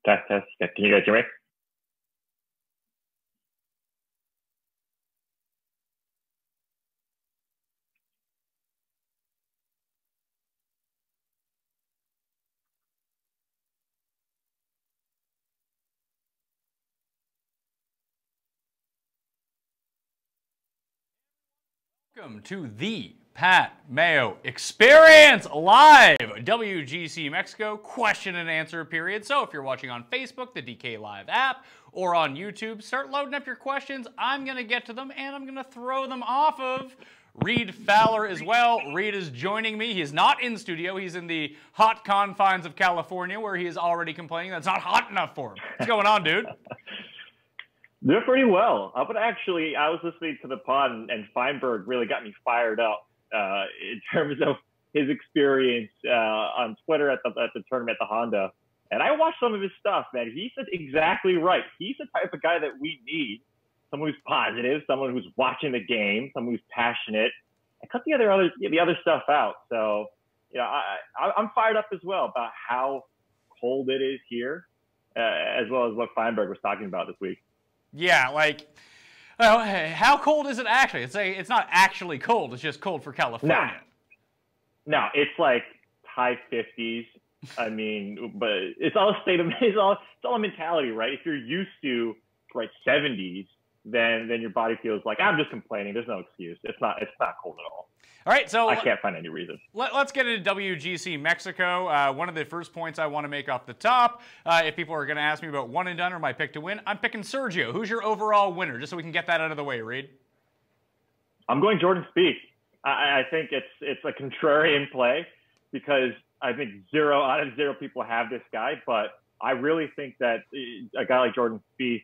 Test, test. Can you guys hear me? Welcome to the Pat Mayo Experience live WGC Mexico question and answer period. So if you're watching on Facebook, the DK Live app, or on YouTube, start loading up your questions. I'm going to get to them, and I'm going to throw them off of Reid Fowler as well. Reid is joining me. He is not in studio. He's in the hot confines of California, where he is already complaining that's not hot enough for him. What's going on, dude? Doing pretty well. I was listening to the pod, and Feinberg really got me fired up in terms of his experience on Twitter at the tournament at the Honda. And I watched some of his stuff, man. He said exactly right. He's the type of guy that we need. Someone who's positive, someone who's watching the game, someone who's passionate. I cut the other stuff out. So, I'm fired up as well about how cold it is here, as well as what Feinberg was talking about this week. Yeah, how cold is it actually? It's not actually cold. It's just cold for California. No, it's like high 50s. I mean, but it's all a mentality, right? If you're used to 70s, then your body feels like I'm just complaining. There's no excuse. It's not cold at all. All right, so I can't find any reason. Let's get into WGC Mexico. One of the first points I want to make off the top, if people are going to ask me about one and done or my pick to win, I'm picking Sergio. Who's your overall winner? Just so we can get that out of the way, Reid. I'm going Jordan Spieth. I think it's a contrarian play because I think 0 out of 0 people have this guy, but I really think that a guy like Jordan Spieth,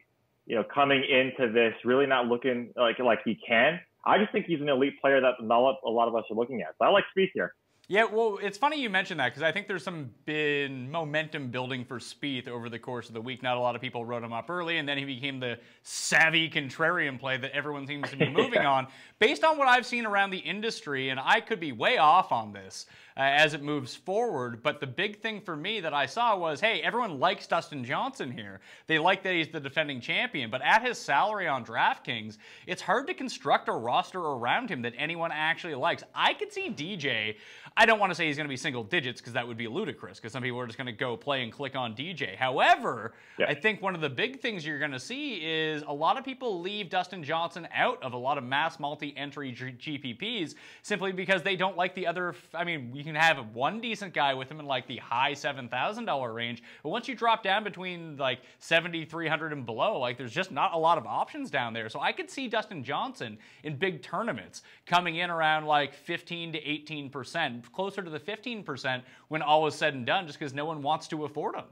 coming into this really not looking like he can. I just think he's an elite player that not a lot of us are looking at. So I like Spieth here. Yeah, well, it's funny you mentioned that because I think there's some big momentum building for Spieth over the course of the week. Not a lot of people wrote him up early, and then he became the savvy contrarian play that everyone seems to be moving on. Based on what I've seen around the industry, and I could be way off on this as it moves forward, but the big thing for me that I saw was, hey, everyone likes Dustin Johnson here. They like that he's the defending champion, but at his salary on DraftKings, it's hard to construct a roster around him that anyone actually likes. I could see DJ. I don't want to say he's going to be single digits because that would be ludicrous because some people are just going to go play and click on DJ. However, I think one of the big things you're going to see is a lot of people leave Dustin Johnson out of a lot of mass multi-entry GPPs simply because they don't like the other. I mean, you can have one decent guy with him in like the high $7,000 range, but once you drop down between like 7,300 and below, like there's just not a lot of options down there. So I could see Dustin Johnson in big tournaments coming in around like 15 to 18%. Closer to the 15% when all is said and done, just because no one wants to afford them.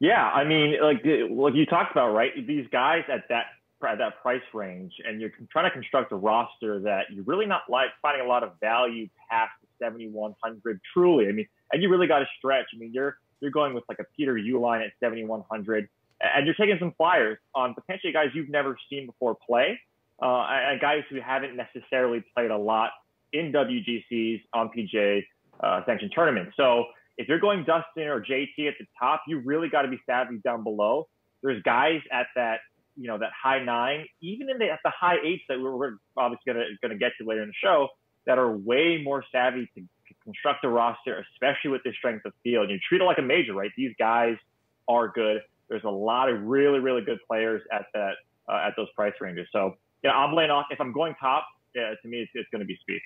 Yeah, I mean, like you talked about, right? These guys at that price range, and you're trying to construct a roster that you're really not finding a lot of value past the 7,100. Truly, I mean, and you really got to stretch. I mean, you're going with like a Peter Uihlein at 7,100, and you're taking some flyers on potentially guys you've never seen before play, and guys who haven't necessarily played a lot in WGCs on PGA sanctioned tournaments. So if you're going Dustin or JT at the top, you really got to be savvy down below. There's guys at that, that high 9, even at the high 8s that we're obviously going to get to later in the show, that are way more savvy to construct a roster, especially with the strength of field. And you treat it like a major, right? These guys are good. There's a lot of really, really good players at those price ranges. So I'm laying off. If I'm going top, to me, it's going to be Spieth.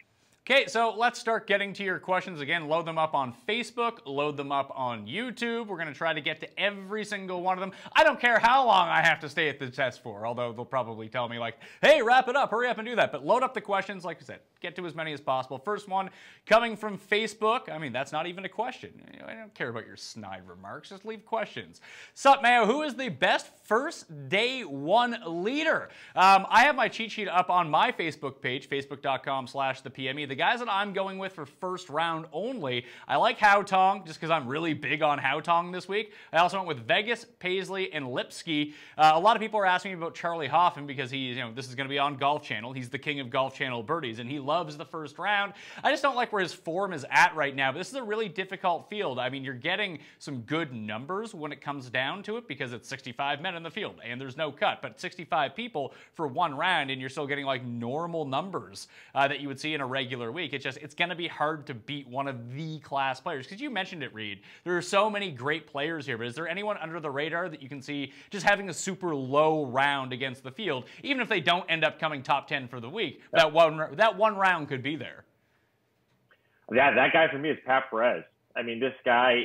Okay, so let's start getting to your questions. Again, load them up on Facebook, load them up on YouTube. We're going to try to get to every single one of them. I don't care how long I have to stay at the test for, although they'll probably tell me like, hey, wrap it up, hurry up and do that. But load up the questions, like I said, get to as many as possible. First one coming from Facebook. I mean, that's not even a question. I don't care about your snide remarks. Just leave questions. Sup, Mayo, who is the best first day one leader? I have my cheat sheet up on my Facebook page, facebook.com/thepme. The guys that I'm going with for first round only, I like Haotong just because I'm really big on Haotong this week. I also went with Vegas, Paisley, and Lipsky. A lot of people are asking me about Charlie Hoffman because this is going to be on Golf Channel. He's the king of Golf Channel birdies, and he loves the first round. I just don't like where his form is at right now. But this is a really difficult field. I mean, you're getting some good numbers when it comes down to it because it's 65 men in the field and there's no cut. But 65 people for one round and you're still getting like normal numbers that you would see in a regular week. It's going to be hard to beat one of the class players. Because you mentioned it, Reid. There are so many great players here. But is there anyone under the radar that you can see just having a super low round against the field, even if they don't end up coming top 10 for the week? That one round could be there. Yeah, that guy for me is Pat Perez. I mean, this guy,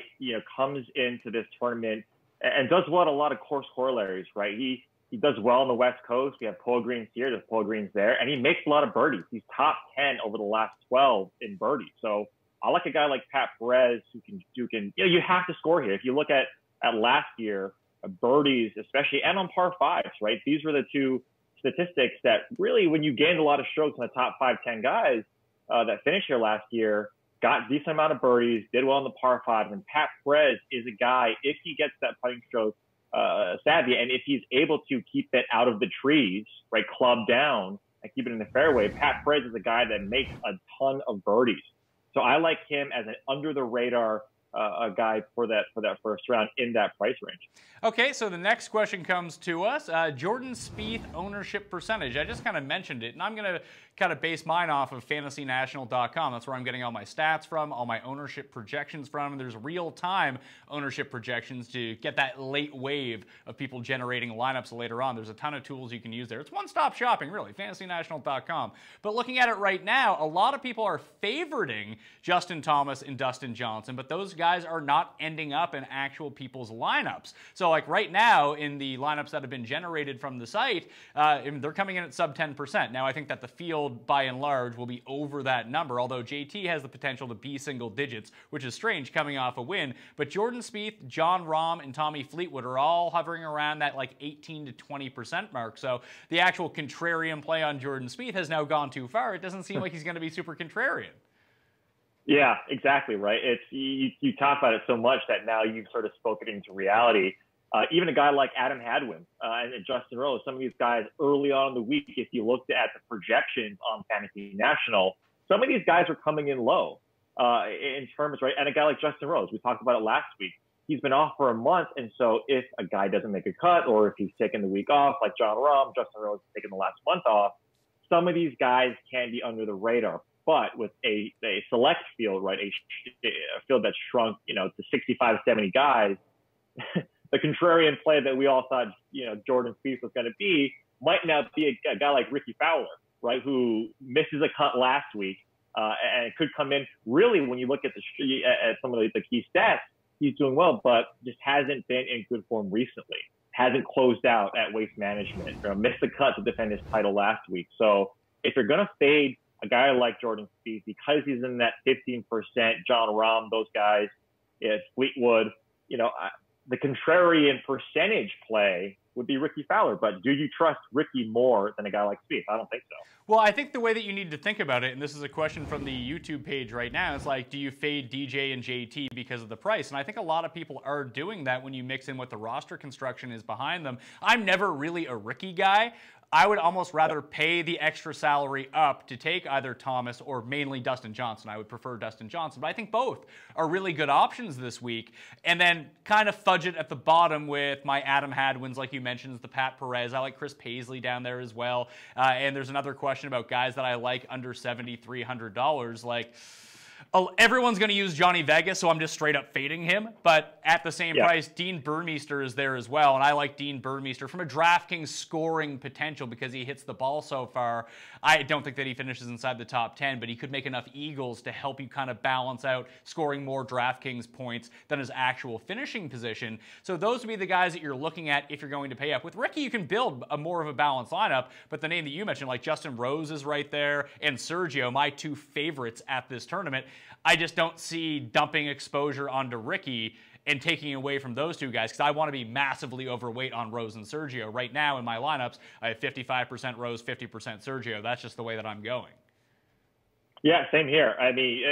comes into this tournament and does well at a lot of course corollaries, right? He does well on the West Coast. We have pole greens here, there's pole greens there, and he makes a lot of birdies. He's top 10 over the last 12 in birdies. So I like a guy like Pat Perez who can, you have to score here. If you look at last year, birdies, especially, and on par fives, right? These were the two statistics that really, when you gained a lot of strokes in the top 5, 10 guys that finished here last year, got a decent amount of birdies, did well on the par five. And Pat Perez is a guy, if he gets that putting stroke savvy, and if he's able to keep it out of the trees, right, club down and keep it in the fairway, Pat Perez is a guy that makes a ton of birdies. So I like him as an under the radar a guy for that first round in that price range. Okay, so the next question comes to us. Jordan Spieth ownership percentage. I just kind of mentioned it, and I'm going to kind of base mine off of fantasynational.com. That's where I'm getting all my stats from, all my ownership projections from. And there's real-time ownership projections to get that late wave of people generating lineups later on. There's a ton of tools you can use there. It's one-stop shopping, really, fantasynational.com. But looking at it right now, a lot of people are favoriting Justin Thomas and Dustin Johnson, but those guys are not ending up in actual people's lineups. So like right now in the lineups that have been generated from the site, they're coming in at sub 10%. Now I think that the field by and large will be over that number, although JT has the potential to be single digits, which is strange coming off a win. But Jordan Spieth, Jon Rahm, and Tommy Fleetwood are all hovering around that like 18 to 20% mark. So the actual contrarian play on Jordan Spieth has now gone too far. It doesn't seem like he's going to be super contrarian. Yeah, exactly, right. It's you talk about it so much that now you've sort of spoken into reality. Even a guy like Adam Hadwin and Justin Rose, some of these guys early on in the week, if you looked at the projections on Fantasy National, some of these guys are coming in low in terms, right? And a guy like Justin Rose, we talked about it last week. He's been off for a month, and so if a guy doesn't make a cut or if he's taking the week off, like Jon Rahm, Justin Rose is taking the last month off, some of these guys can be under the radar. But with a select field, right, a field that's shrunk, to 65, 70 guys, the contrarian play that we all thought, Jordan Spieth was going to be might now be a guy like Rickie Fowler, right, who misses a cut last week and could come in. Really, when you look at some of the key stats, he's doing well, but just hasn't been in good form recently. Hasn't closed out at Waste Management, missed the cut to defend his title last week. So if you're going to fade a guy like Jordan Spieth because he's in that 15%, Jon Rahm, those guys, Fleetwood, the contrarian percentage play would be Rickie Fowler. But do you trust Rickie more than a guy like Spieth? I don't think so. Well, I think the way that you need to think about it, and this is a question from the YouTube page right now, is like, do you fade DJ and JT because of the price? And I think a lot of people are doing that when you mix in what the roster construction is behind them. I'm never really a Rickie guy. I would almost rather pay the extra salary up to take either Thomas or mainly Dustin Johnson. I would prefer Dustin Johnson, but I think both are really good options this week. And then kind of fudge it at the bottom with my Adam Hadwins, like you mentioned, the Pat Perez. I like Chris Paisley down there as well. And there's another question about guys that I like under $7,300. Like, everyone's going to use Johnny Vegas, so I'm just straight up fading him. But at the same price, Dean Burmeister is there as well. And I like Dean Burmeister from a DraftKings scoring potential because he hits the ball so far. I don't think that he finishes inside the top 10, but he could make enough eagles to help you kind of balance out scoring more DraftKings points than his actual finishing position. So those would be the guys that you're looking at if you're going to pay up. With Rickie, you can build a more of a balanced lineup, but the name that you mentioned, like Justin Rose is right there, and Sergio, my two favorites at this tournament. I just don't see dumping exposure onto Rickie and taking away from those two guys because I want to be massively overweight on Rose and Sergio. Right now in my lineups, I have 55% Rose, 50% Sergio. That's just the way that I'm going. Yeah, same here. I mean,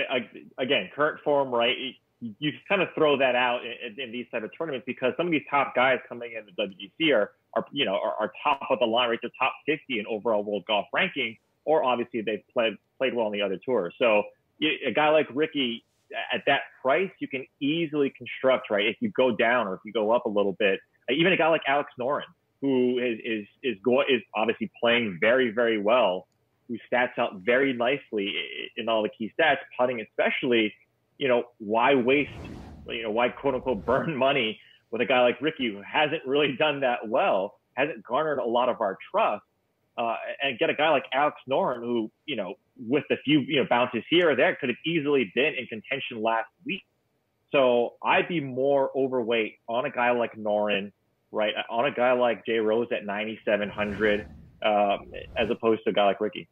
again, current form, right? You kind of throw that out in these type of tournaments because some of these top guys coming in the WGC are top of the line, right? They're top 50 in overall world golf ranking. or obviously they've played well on the other tour. So a guy like Rickie at that price, you can easily construct, right? If you go down or if you go up a little bit, even a guy like Alex Norén, who is obviously playing very, very well, who stats out very nicely in all the key stats, putting especially, why waste, why quote unquote burn money with a guy like Rickie who hasn't really done that well, hasn't garnered a lot of our trust, and get a guy like Alex Norén who, with a few, bounces here or there, could have easily been in contention last week. So I'd be more overweight on a guy like Norén, right, on a guy like Jay Rose at 9,700, as opposed to a guy like Rickie.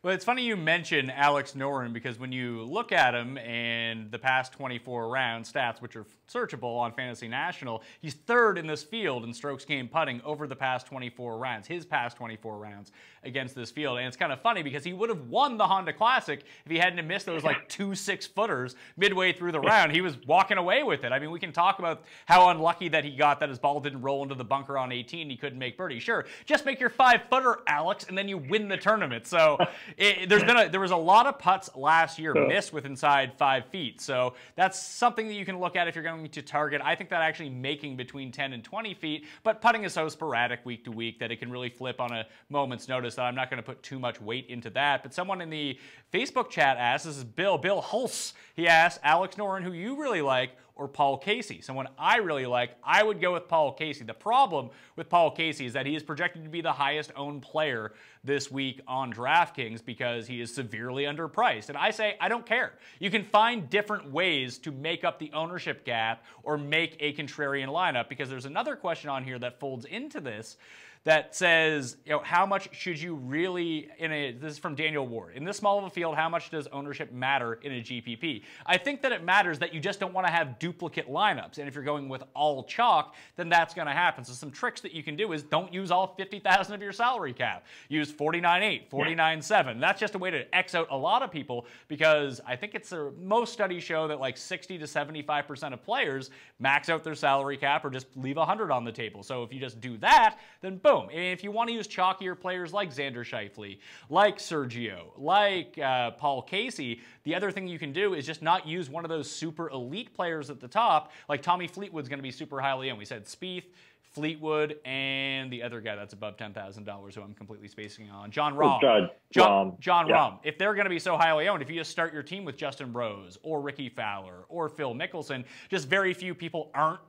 Well, it's funny you mention Alex Norén because when you look at him and the past 24 round stats, which are searchable on Fantasy National, he's third in this field in strokes gained putting over the past 24 rounds, his past 24 rounds against this field. And it's kind of funny because he would have won the Honda Classic if he hadn't missed those like 2 6-footers midway through the round. He was walking away with it. I mean, we can talk about how unlucky that he got that his ball didn't roll into the bunker on 18. He couldn't make birdie. Sure, just make your 5-footer, Alex, and then you win the tournament. So there was a lot of putts last year missed with inside 5 feet. So that's something that you can look at if you're going to target. I think that actually making between 10 and 20 feet, but putting is so sporadic week to week that it can really flip on a moment's notice that I'm not going to put too much weight into that. But someone in the Facebook chat asked, this is Bill Hulse, he asked, Alex Norén, who you really like, or Paul Casey. Someone I really like, I would go with Paul Casey. The problem with Paul Casey is that he is projected to be the highest owned player this week on DraftKings because he is severely underpriced. And I say, I don't care. You can find different ways to make up the ownership gap or make a contrarian lineup, because there's another question on here that folds into this that says, how much should you really, this is from Daniel Ward, in this small of a field, how much does ownership matter in a GPP? I think that it matters that you just don't want to have duplicate lineups. And if you're going with all chalk, then that's going to happen. So some tricks that you can do is don't use all 50,000 of your salary cap. Use 49.8, 49.7. That's just a way to X out a lot of people, because I think most studies show that like 60 to 75% of players max out their salary cap or just leave 100 on the table. So if you just do that, then boom. And if you want to use chalkier players like Xander Schauffele, like Sergio, like Paul Casey, the other thing you can do is just not use one of those super elite players at the top. Like Tommy Fleetwood's going to be super highly owned. We said Spieth, Fleetwood, and the other guy that's above $10,000 who I'm completely spacing on, John Rahm. John Rahm. If they're going to be so highly owned, if you just start your team with Justin Rose or Rickie Fowler or Phil Mickelson, just very few people aren't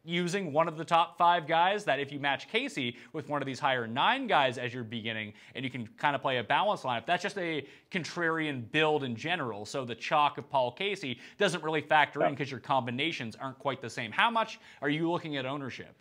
using one of the top 5 guys, that if you match Casey with one of these higher 9 guys as you're beginning, and you can kind of play a balanced lineup, that's just a contrarian build in general. So the chalk of Paul Casey doesn't really factor in because your combinations aren't quite the same. How much are you looking at ownership?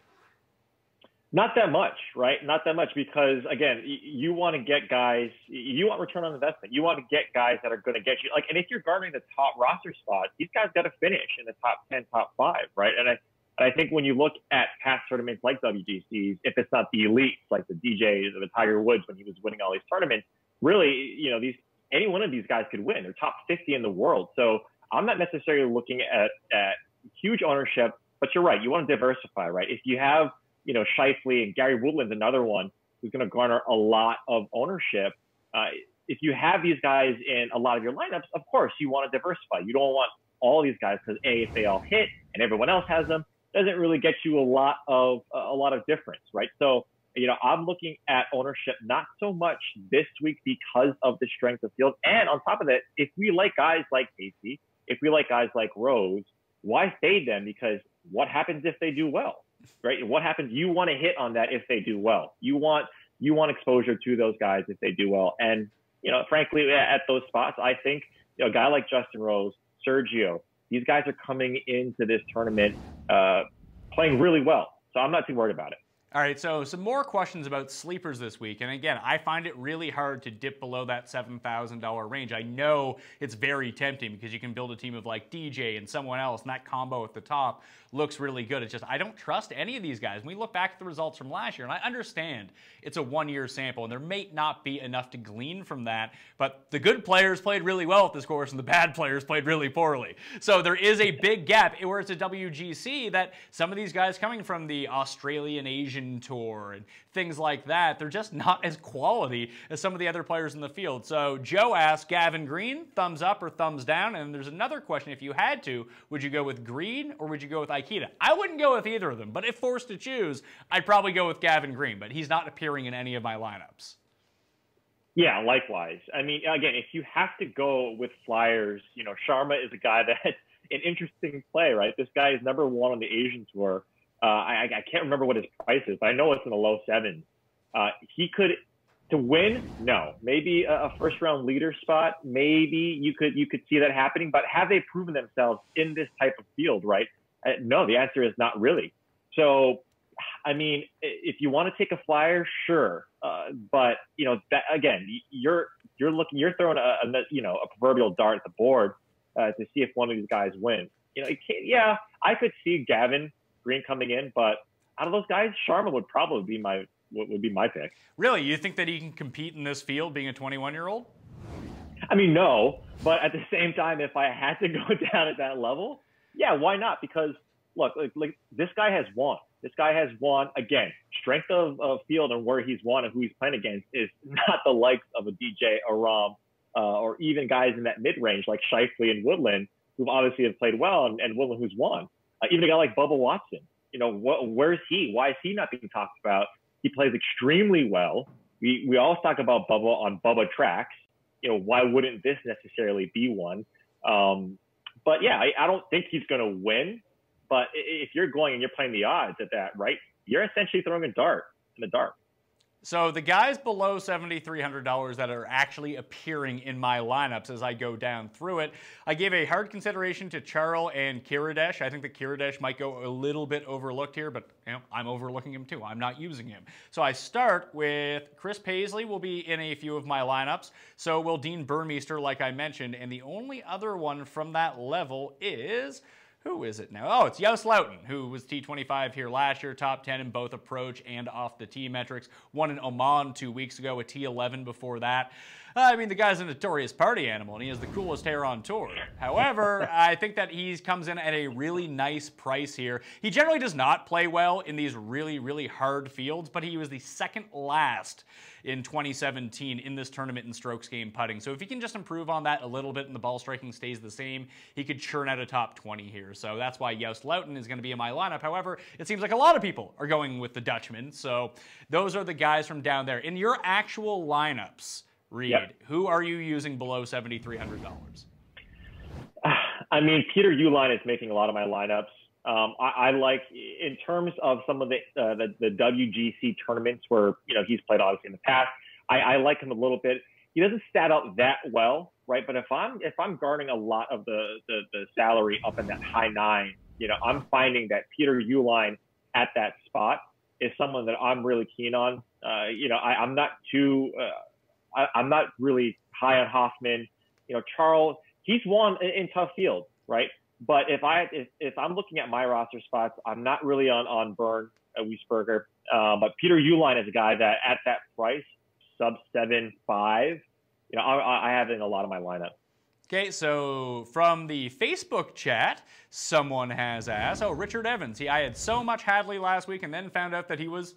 Not that much, right? Not that much, because again, you want to get guys, you want return on investment. You want to get guys that are going to get you, and if you're garnering the top roster spot, these guys got to finish in the top 10, top 5, right? And I think when you look at past tournaments like WGCs, if it's not the elites like the DJs or the Tiger Woods when he was winning all these tournaments, really, any one of these guys could win. They're top 50 in the world. So I'm not necessarily looking at huge ownership, but you're right. You want to diversify, right? If you have, Schauffele, and Gary Woodland's another one who's going to garner a lot of ownership. If you have these guys in a lot of your lineups, of course, you want to diversify. You don't want all these guys because if they all hit and everyone else has them, doesn't really get you a lot of difference, right? So, I'm looking at ownership not so much this week because of the strength of field. And on top of that, if we like guys like Casey, if we like guys like Rose, why fade them? Because what happens if they do well, right? What happens? You want to hit on that if they do well. You want exposure to those guys if they do well. And, frankly, at those spots, I think, a guy like Justin Rose, Sergio, these guys are coming into this tournament playing really well. So I'm not too worried about it. All right, so some more questions about sleepers this week. And again, I find it really hard to dip below that $7,000 range. I know it's very tempting because you can build a team of like DJ and someone else, and that combo at the top looks really good. It's just I don't trust any of these guys. When we look back at the results from last year, and I understand it's a one-year sample, and there may not be enough to glean from that, but the good players played really well at this course, and the bad players played really poorly. So there is a big gap, where it's a WGC that some of these guys coming from the Australian, Asian European Tour and things like that. They're just not as quality as some of the other players in the field. So Joe asked, Gavin Green, thumbs up or thumbs down? And there's another question. If you had to, would you go with Green or would you go with Aikita? I wouldn't go with either of them, but if forced to choose, I'd probably go with Gavin Green, but he's not appearing in any of my lineups. Yeah, likewise. I mean, again, if you have to go with flyers, Sharma is a guy that's an interesting play, right? This guy is number 1 on the Asian Tour. I can't remember what his price is, but I know it's in the low 7s. He could, to win, no. Maybe a first-round leader spot. Maybe you could see that happening. But have they proven themselves in this type of field, right? No, the answer is not really. So, I mean, if you want to take a flyer, sure. But that again, you're throwing a proverbial dart at the board to see if one of these guys wins. I could see Gavin Green coming in, but out of those guys, Sharma would probably be my pick. Really, you think that he can compete in this field, being a 21-year-old? I mean, no, but at the same time, if I had to go down at that level, yeah, why not? Because look, like this guy has won. This guy has won. Again, strength of field and where he's won and who he's playing against is not the likes of a DJ, a Rahm, or even guys in that mid-range like Scheifele and Woodland, who obviously have played well, and Woodland who's won. Even a guy like Bubba Watson. Where's he? Why is he not being talked about? He plays extremely well. We always talk about Bubba on Bubba tracks. Why wouldn't this necessarily be one? But yeah, I don't think he's going to win. But if you're going and you're playing the odds at that, right, you're essentially throwing a dart in the dark. So the guys below $7,300 that are actually appearing in my lineups as I go down through it, I gave a hard consideration to Tyrrell and Kiradech. I think that Kiradech might go a little bit overlooked here, but I'm overlooking him too. I'm not using him. So I start with Chris Paisley will be in a few of my lineups. So will Dean Burmeister, like I mentioned. And the only other one from that level is... who is it now? Oh, it's Joost Luiten, who was T25 here last year, top 10 in both approach and off the tee metrics. Won in Oman 2 weeks ago, a T11 before that. I mean, the guy's a notorious party animal, and he has the coolest hair on tour. However, I think that he comes in at a really nice price here. He generally does not play well in these really, really hard fields, but he was the second last in 2017 in this tournament in strokes gained putting. So if he can just improve on that a little bit and the ball striking stays the same, he could churn out a top 20 here. So that's why Joost Luiten is going to be in my lineup. However, it seems like a lot of people are going with the Dutchman. So those are the guys from down there. In your actual lineups, Reid, who are you using below $7,300? I mean, Peter Uihlein is making a lot of my lineups. I like, in terms of some of the WGC tournaments where he's played obviously in the past. I like him a little bit. He doesn't stat out that well, right? But if I'm garnering a lot of the salary up in that high 9, I'm finding that Peter Uihlein at that spot is someone that I'm really keen on. I'm not too. I'm not really high on Hoffman. Charles, he's won in tough fields, right? But if I'm looking at my roster spots, I'm not really on Byrne, Wiesberger. But Peter Uihlein is a guy that at that price, sub 7.5, I have in a lot of my lineup. Okay, so from the Facebook chat, someone has asked, Richard Evans. I had so much Hadley last week and then found out that he was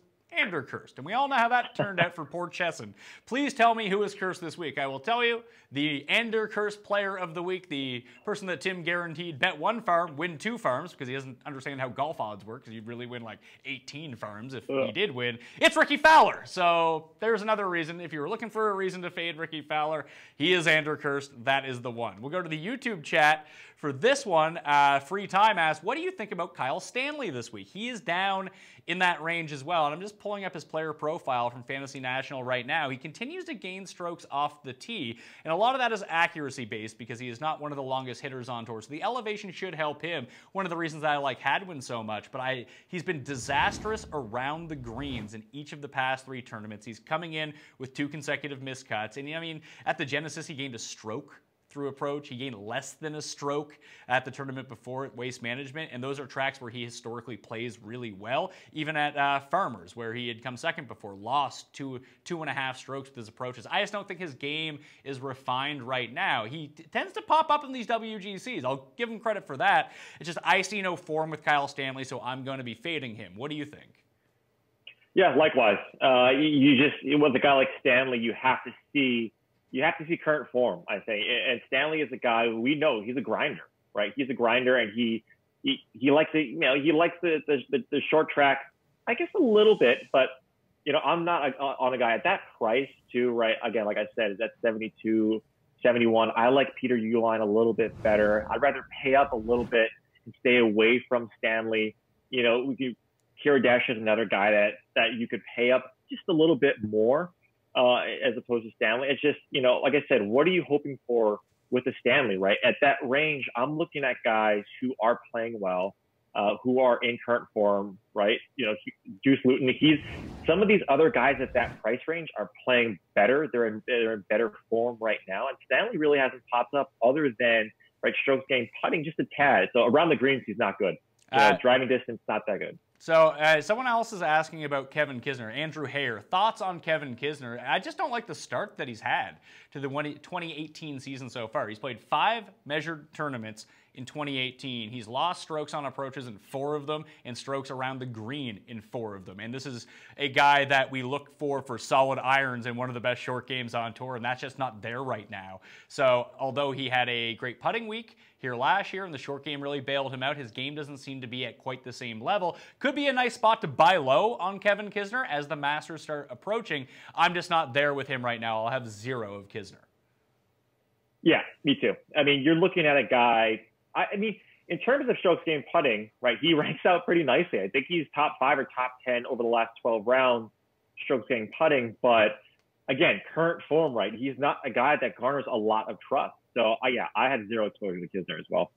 cursed. And we all know how that turned out for poor Chesson. Please tell me who is cursed this week. I will tell you, the cursed player of the week, the person that Tim guaranteed bet 1 farm, win 2 farms, because he doesn't understand how golf odds work, because you'd really win like 18 farms if he did win. It's Rickie Fowler. So there's another reason. If you were looking for a reason to fade Rickie Fowler, he is cursed. That is the one. We'll go to the YouTube chat for this one. Free Time asks, what do you think about Kyle Stanley this week? He is down in that range as well. And I'm just pulling up his player profile from Fantasy National right now. He continues to gain strokes off the tee. And a lot of that is accuracy based because he is not one of the longest hitters on tour. So the elevation should help him. One of the reasons that I like Hadwin so much, but he's been disastrous around the greens in each of the past 3 tournaments. He's coming in with 2 consecutive miscuts. And I mean, at the Genesis, he gained a stroke through approach. He gained less than a stroke at the tournament before at Waste Management, and those are tracks where he historically plays really well. Even at Farmers, where he had come second before, lost 2.5 strokes with his approaches. I just don't think his game is refined right now. He tends to pop up in these WGCs. I'll give him credit for that. It's just I see no form with Kyle Stanley, so I'm going to be fading him. What do you think? Yeah, likewise. You just with a guy like Stanley, you have to see current form, I think. And Stanley is a guy who we know he's a grinder, right? He's a grinder, and he likes the short track, I guess a little bit, but I'm not on a guy at that price too, right? Again, like I said, it's at 72, 71. I like Peter Uihlein a little bit better. I'd rather pay up a little bit and stay away from Stanley. Kira Dash is another guy that you could pay up just a little bit more as opposed to Stanley. It's just, like I said, what are you hoping for with the Stanley, right? At that range, I'm looking at guys who are playing well, who are in current form, right? Juice Luton. Some of these other guys at that price range are playing better. They're in better form right now. And Stanley really hasn't popped up other than, right, strokes gained, putting just a tad. So around the greens, he's not good. Driving distance, not that good. So someone else is asking about Kevin Kisner. Andrew Hare, thoughts on Kevin Kisner? I just don't like the start that he's had to the 2018 season so far. He's played 5 measured tournaments in 2018. He's lost strokes on approaches in 4 of them and strokes around the green in 4 of them. And this is a guy that we look for solid irons and one of the best short games on tour, and that's just not there right now. So although he had a great putting week here last year and the short game really bailed him out, his game doesn't seem to be at quite the same level. Could be a nice spot to buy low on Kevin Kisner as the Masters start approaching. I'm just not there with him right now. I'll have 0 of Kisner. Yeah, me too. I mean, you're looking at a guy, I mean, in terms of strokes gained putting, right, he ranks out pretty nicely. I think he's top 5 or top 10 over the last 12 rounds, strokes gained putting. But again, current form, right, he's not a guy that garners a lot of trust. So, I had 0 exposure to Kisner as well.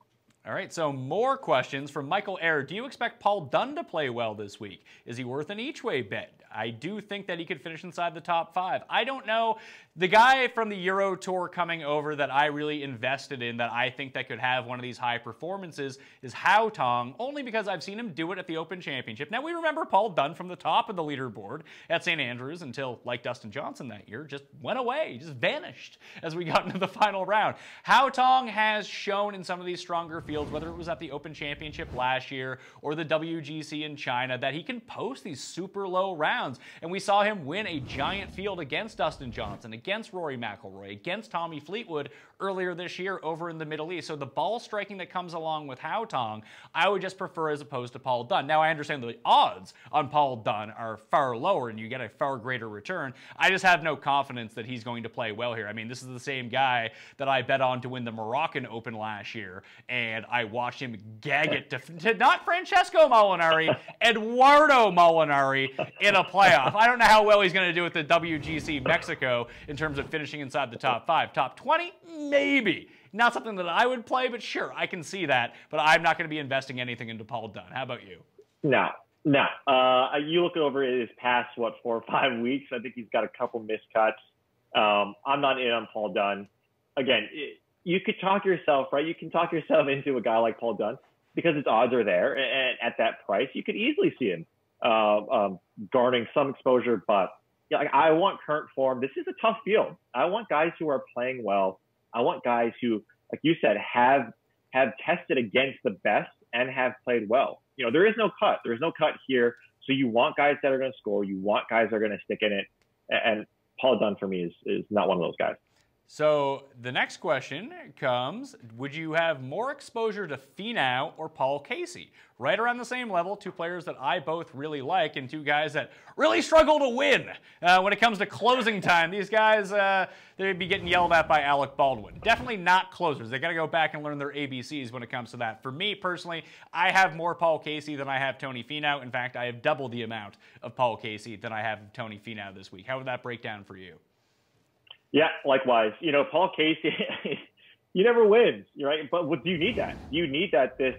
All right, so more questions from Michael Ayer. Do you expect Paul Dunne to play well this week? Is he worth an each-way bet? I do think that he could finish inside the top 5. I don't know. The guy from the Euro Tour coming over that I really invested in, that I think that could have one of these high performances, is Hao Tong, only because I've seen him do it at the Open Championship. Now, we remember Paul Dunne from the top of the leaderboard at St. Andrews until, like Dustin Johnson that year, just went away, just vanished as we got into the final round. Hao Tong has shown in some of these stronger fields, whether it was at the Open Championship last year or the WGC in China, that he can post these super low rounds. And we saw him win a giant field against Dustin Johnson, against Rory McIlroy, against Tommy Fleetwood earlier this year over in the Middle East. So the ball striking that comes along with Hao Tong, I would just prefer as opposed to Paul Dunne. Now, I understand the odds on Paul Dunne are far lower and you get a far greater return. I just have no confidence that he's going to play well here. I mean, this is the same guy that I bet on to win the Moroccan Open last year, and I watched him gag it to not Francesco Molinari, Eduardo Molinari in a playoff. I don't know how well he's going to do with the WGC Mexico in terms of finishing inside the top 5. Top 20? Maybe. Not something that I would play, but sure, I can see that. But I'm not going to be investing anything into Paul Dunne. How about you? No. You look over his past, 4 or 5 weeks, I think he's got a couple miscuts. I'm not in on Paul Dunne. Again, you could talk yourself, right? You can talk yourself into a guy like Paul Dunne because his odds are there. And at that price, you could easily see him garnering some exposure. But I want current form. This is a tough field. I want guys who are playing well. I want guys who, like you said, have tested against the best and have played well. There is no cut. There is no cut here. So you want guys that are going to score. You want guys that are going to stick in it. And Paul Dunne for me is not one of those guys. So the next question comes, would you have more exposure to Finau or Paul Casey? Right around the same level, 2 players that I both really like and 2 guys that really struggle to win when it comes to closing time. These guys, they'd be getting yelled at by Alec Baldwin. Definitely not closers. They got to go back and learn their ABCs when it comes to that. For me personally, I have more Paul Casey than I have Tony Finau. In fact, I have double the amount of Paul Casey than I have of Tony Finau this week. How would that break down for you? Yeah, likewise. Paul Casey, he never wins, right? But do you need that? Do you need that this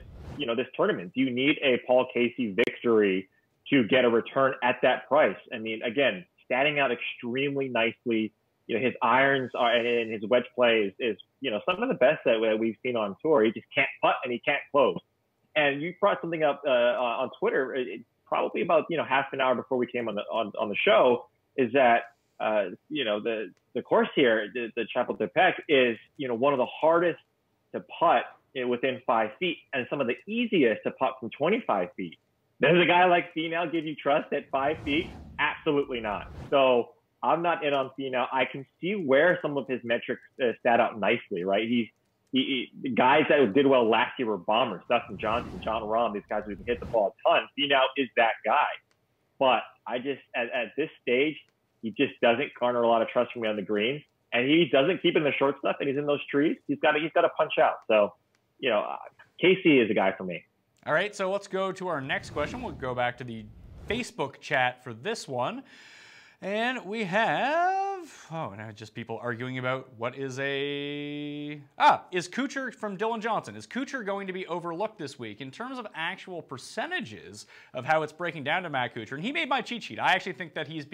tournament? Do you need a Paul Casey victory to get a return at that price? I mean, again, statting out extremely nicely. His irons and his wedge play is some of the best that we've seen on tour. He just can't putt and he can't close. And you brought something up on Twitter, probably about half an hour before we came on the show, is that the course here, the Chapel de Pec, is one of the hardest to putt within 5 feet and some of the easiest to putt from 25 feet. Does a guy like Finau give you trust at 5 feet? Absolutely not. So I'm not in on Finau. I can see where some of his metrics stat out nicely, right? The guys that did well last year were bombers. Dustin Johnson, Jon Rahm, these guys who can hit the ball a ton. Finau is that guy. But I just, at this stage, he just doesn't garner a lot of trust from me on the greens. And he doesn't keep in the short stuff, and he's in those trees. He's got to punch out. So, Casey is a guy for me. All right, so let's go to our next question. We'll go back to the Facebook chat for this one. And we have, now just people arguing about what is is Kuchar from Dylan Johnson. Is Kuchar going to be overlooked this week in terms of actual percentages of how it's breaking down to Matt Kuchar? And he made my cheat sheet. I actually think that he's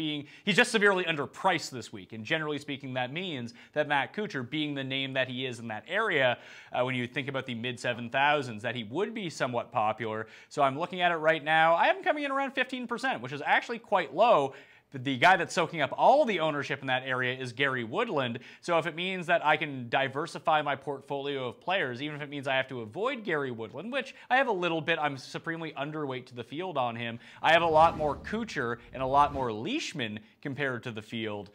just severely underpriced this week. And generally speaking, that means that Matt Kuchar, being the name that he is in that area, when you think about the mid-7,000s, that he would be somewhat popular. So I'm looking at it right now. I have him coming in around 15%, which is actually quite low. The guy that's soaking up all the ownership in that area is Gary Woodland. So if it means that I can diversify my portfolio of players, even if it means I have to avoid Gary Woodland, which I have a little bit, I'm supremely underweight to the field on him. I have a lot more Kuchar and a lot more Leishman compared to the field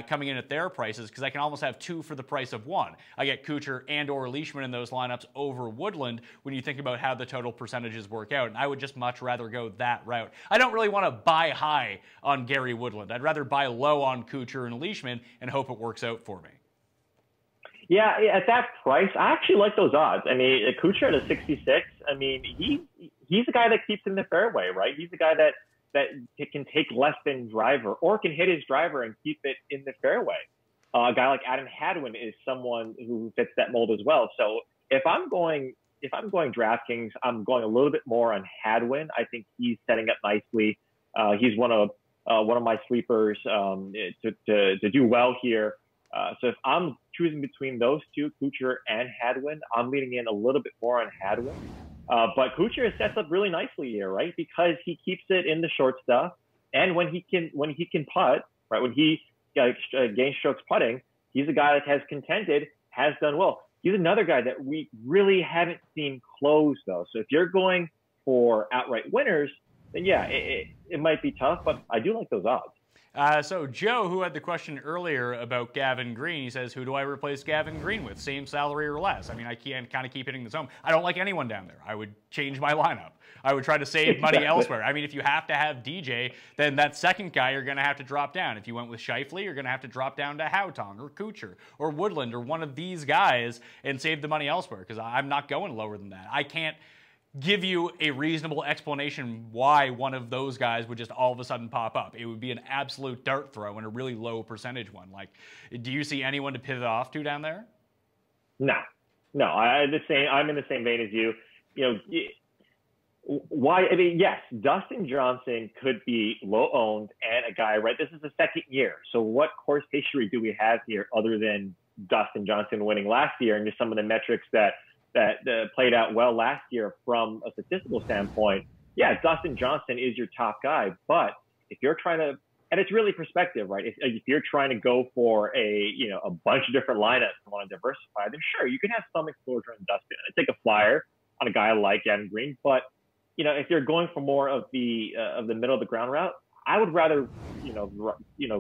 coming in at their prices, because I can almost have two for the price of one. I get Kuchar and or Leishman in those lineups over Woodland when you think about how the total percentages work out, and I would just much rather go that route. I don't really want to buy high on Gary Woodland. I'd rather buy low on Kuchar and Leishman and hope it works out for me. Yeah, at that price, I actually like those odds. I mean, Kuchar at a 66, I mean, he's a guy that keeps in the fairway, right? He's a guy that can take left than driver or can hit his driver and keep it in the fairway. A guy like Adam Hadwin is someone who fits that mold as well. So if I'm going DraftKings, I'm going a little bit more on Hadwin. I think he's setting up nicely. He's one of my sleepers to do well here. So if I'm choosing between those two, Kuchar and Hadwin, I'm leaning in a little bit more on Hadwin. But Kuchar sets up really nicely here, right? Because he keeps it in the short stuff, and when he can putt, right? When he gains strokes putting, he's a guy that has contended, has done well. He's another guy that we really haven't seen close, though. So if you're going for outright winners, then yeah, it might be tough, but I do like those odds. So Joe, who had the question earlier about Gavin Green, he says, who do I replace Gavin Green with? Same salary or less? I mean, I can't kind of keep hitting this home. I don't like anyone down there. I would change my lineup. I would try to save money elsewhere. I mean, if you have to have DJ, then that second guy you're going to have to drop down. If you went with Scheifele, you're going to have to drop down to Hautong or Kuchar or Woodland or one of these guys and save the money elsewhere, because I'm not going lower than that. I can't give you a reasonable explanation why one of those guys would just all of a sudden pop up. It would be an absolute dart throw and a really low percentage one. Like, do you see anyone to pivot off to down there? No. I'm in the same vein as you. Why? I mean, yes, Dustin Johnson could be low owned and a guy, right? This is the second year. So what course history do we have here other than Dustin Johnson winning last year and just some of the metrics that played out well last year from a statistical standpoint? Yeah, Dustin Johnson is your top guy. But if you're trying to, and it's really perspective, right? If you're trying to go for a bunch of different lineups and want to diversify, then sure, you can have some exposure in Dustin. I take a flyer on a guy like Gavin Green. But if you're going for more of the middle of the ground route, I would rather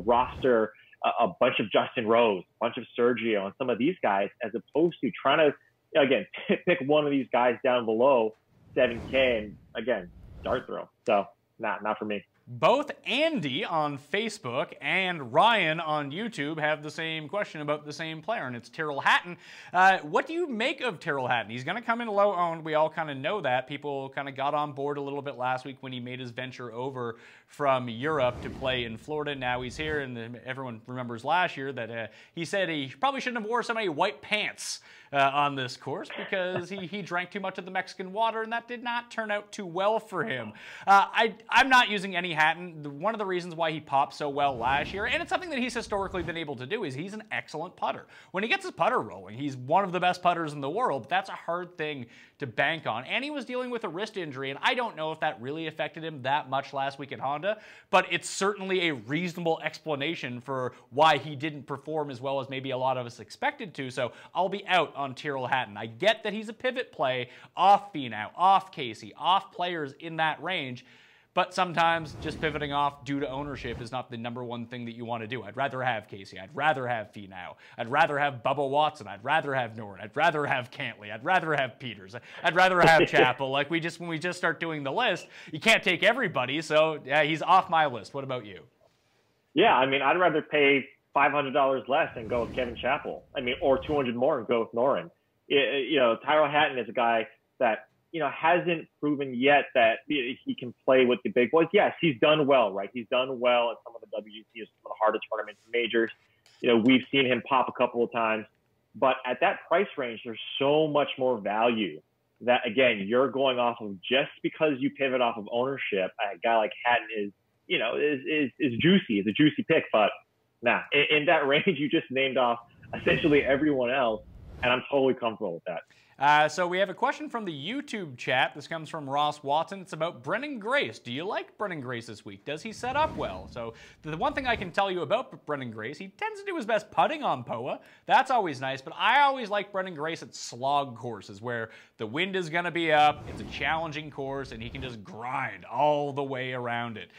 roster a bunch of Justin Rose, a bunch of Sergio, and some of these guys, as opposed to trying to, again, pick one of these guys down below 7K and, again, dart throw. So, not for me. Both Andy on Facebook and Ryan on YouTube have the same question about the same player, and it's Tyrrell Hatton. What do you make of Tyrrell Hatton? He's going to come in low owned. We all kind of know that. People kind of got on board a little bit last week when he made his venture over from Europe to play in Florida. Now he's here, and everyone remembers last year that he said he probably shouldn't have wore so many white pants on this course because he drank too much of the Mexican water, and that did not turn out too well for him. I'm not using any Hatton, one of the reasons why he popped so well last year, and it's something that he's historically been able to do, is he's an excellent putter. When he gets his putter rolling, he's one of the best putters in the world, but that's a hard thing to bank on. And he was dealing with a wrist injury, and I don't know if that really affected him that much last week at Honda, but it's certainly a reasonable explanation for why he didn't perform as well as maybe a lot of us expected to. So I'll be out on Tyrrell Hatton. I get that he's a pivot play off Finau, off Casey, off players in that range, but sometimes just pivoting off due to ownership is not the number one thing that you want to do. I'd rather have Casey. I'd rather have Finau. I'd rather have Bubba Watson. I'd rather have Norén. I'd rather have Cantley. I'd rather have Peters. I'd rather have Chappell. Like when we just start doing the list, you can't take everybody. So yeah, he's off my list. What about you? Yeah, I mean, I'd rather pay $500 less and go with Kevin Chappell. I mean, or $200 more and go with Norén. You know, Tyrrell Hatton is a guy that, you know, hasn't proven yet that he can play with the big boys. Yes, he's done well, right? He's done well at some of the WGC, some of the hardest tournaments, majors. You know, we've seen him pop a couple of times. But at that price range, there's so much more value that, again, you're going off of just because you pivot off of ownership. A guy like Hatton is, you know, is juicy. It's a juicy pick. But nah, in that range, you just named off essentially everyone else, and I'm totally comfortable with that. So we have a question from the YouTube chat. This comes from Ross Watson. It's about Brennan Grace. Do you like Brennan Grace this week? Does he set up well? So the one thing I can tell you about Brennan Grace, he tends to do his best putting on POA. That's always nice, but I always like Brennan Grace at slog courses where the wind is going to be up, it's a challenging course, and he can just grind all the way around it.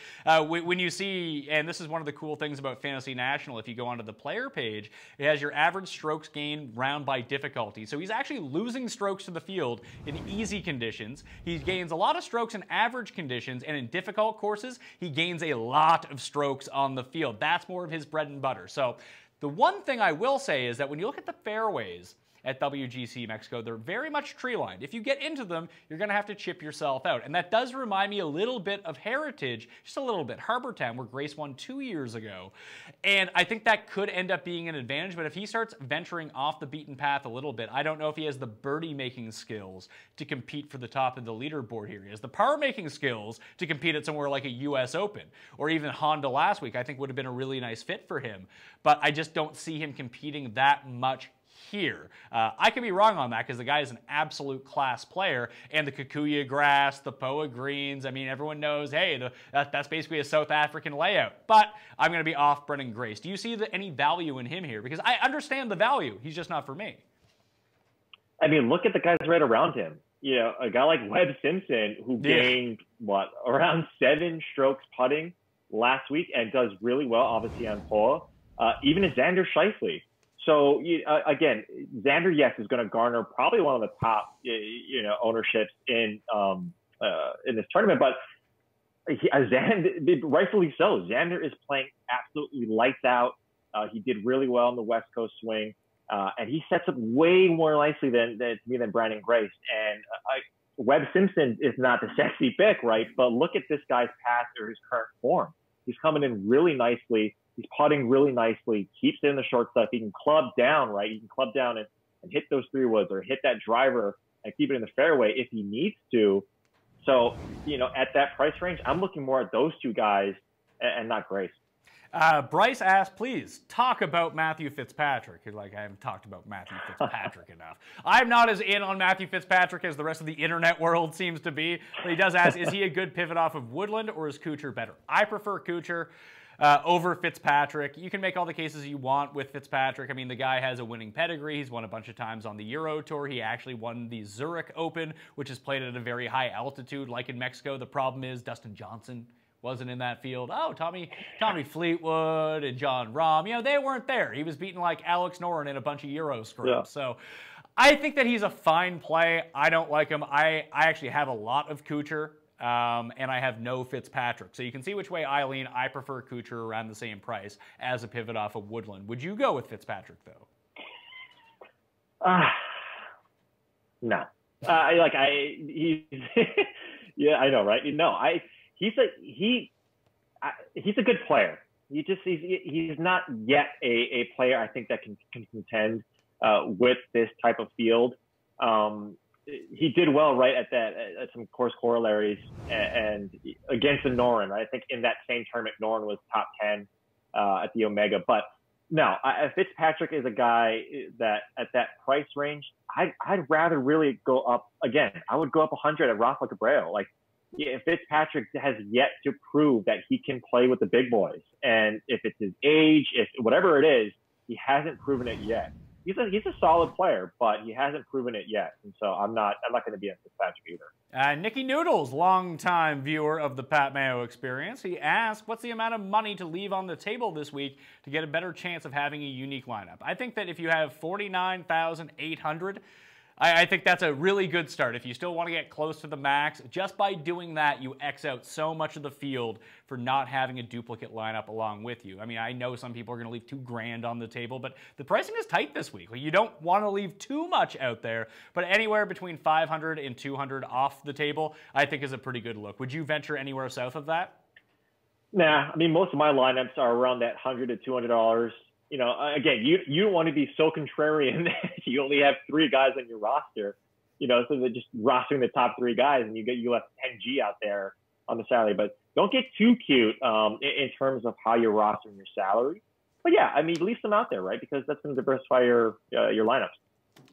When you see, and this is one of the cool things about Fantasy National, if you go onto the player page, it has your average strokes gained round by difficulty. So he's actually losing strokes to the field in easy conditions. He gains a lot of strokes in average conditions, and in difficult courses, he gains a lot of strokes on the field. That's more of his bread and butter. So the one thing I will say is that when you look at the fairways at WGC Mexico, they're very much tree-lined. If you get into them, you're going to have to chip yourself out. And that does remind me a little bit of Heritage, just a little bit, Harbour Town, where Grace won 2 years ago. And I think that could end up being an advantage, but if he starts venturing off the beaten path a little bit, I don't know if he has the birdie-making skills to compete for the top of the leaderboard here. He has the par-making skills to compete at somewhere like a US Open, or even Honda last week, I think would have been a really nice fit for him. But I just don't see him competing that much here. I could be wrong on that because the guy is an absolute class player, and the Kikuyu grass, the POA greens, I mean, everyone knows, hey, that's basically a South African layout. But I'm going to be off Brennan Grace. Do you see any value in him here? Because I understand the value. He's just not for me. I mean, look at the guys right around him. You know, a guy like Webb Simpson who gained, around 7 strokes putting last week and does really well, obviously, on POA. Even a Xander Schauffele. So, again, Xander, yes, is going to garner probably one of the top, ownerships in this tournament. But Xander, rightfully so, Xander is playing absolutely lights out. He did really well in the West Coast swing, and he sets up way more nicely than Brennan Grace. And Webb Simpson is not the sexy pick, right? But look at this guy's past or his current form. He's coming in really nicely. He's putting really nicely, keeps it in the short stuff. He can club down, right? He can club down and hit those 3-woods or hit that driver and keep it in the fairway if he needs to. So, at that price range, I'm looking more at those two guys and not Grace. Bryce asked, please talk about Matthew Fitzpatrick. Like, I haven't talked about Matthew Fitzpatrick enough. I'm not as in on Matthew Fitzpatrick as the rest of the internet world seems to be. But he does ask, is he a good pivot off of Woodland or is Kuchar better? I prefer Kuchar over Fitzpatrick. You can make all the cases you want with Fitzpatrick. I mean, the guy has a winning pedigree. He's won a bunch of times on the Euro Tour. He actually won the Zurich Open, which is played at a very high altitude, like in Mexico. The problem is Dustin Johnson wasn't in that field. Oh, Tommy Fleetwood and John Rahm, they weren't there. He was beating like Alex Noren in a bunch of Euro scrubs. Yeah. So I think that he's a fine play. I don't like him. I actually have a lot of Kuchar. And I have no Fitzpatrick. So you can see which way I lean. I prefer Kuchar around the same price as a pivot off of Woodland. Would you go with Fitzpatrick, though? No. Yeah, I know, right? No, he's a good player. He's not yet a player I think that can contend with this type of field. he did well, right, at some course corollaries and against the Norén, right? I think in that same tournament, Norén was top 10 at the Omega. But no, Fitzpatrick is a guy that at that price range, I'd rather really go up. Again, I would go up 100 at Rafa Cabrera. Like, yeah, Fitzpatrick has yet to prove that he can play with the big boys. And if it's his age, if whatever it is, he hasn't proven it yet. He's a solid player, but he hasn't proven it yet. And so I'm not going to be a Fitzpatrick either. Nicky Noodles, longtime viewer of the Pat Mayo Experience, he asked, what's the amount of money to leave on the table this week to get a better chance of having a unique lineup? I think that if you have 49,800, I think that's a really good start. If you still want to get close to the max, just by doing that, you X out so much of the field for not having a duplicate lineup along with you. I mean, I know some people are going to leave $2,000 on the table, but the pricing is tight this week. You don't want to leave too much out there, but anywhere between 500 and 200 off the table, I think is a pretty good look. Would you venture anywhere south of that? Nah, I mean, most of my lineups are around that $100 to $200. You know, again, you don't want to be so contrarian that you only have 3 guys on your roster, you know, so they're just rostering the top 3 guys and you left 10G out there on the salary. But don't get too cute in terms of how you're rostering your salary. But yeah, I mean, leave some out there, right? Because that's going to diversify your lineups.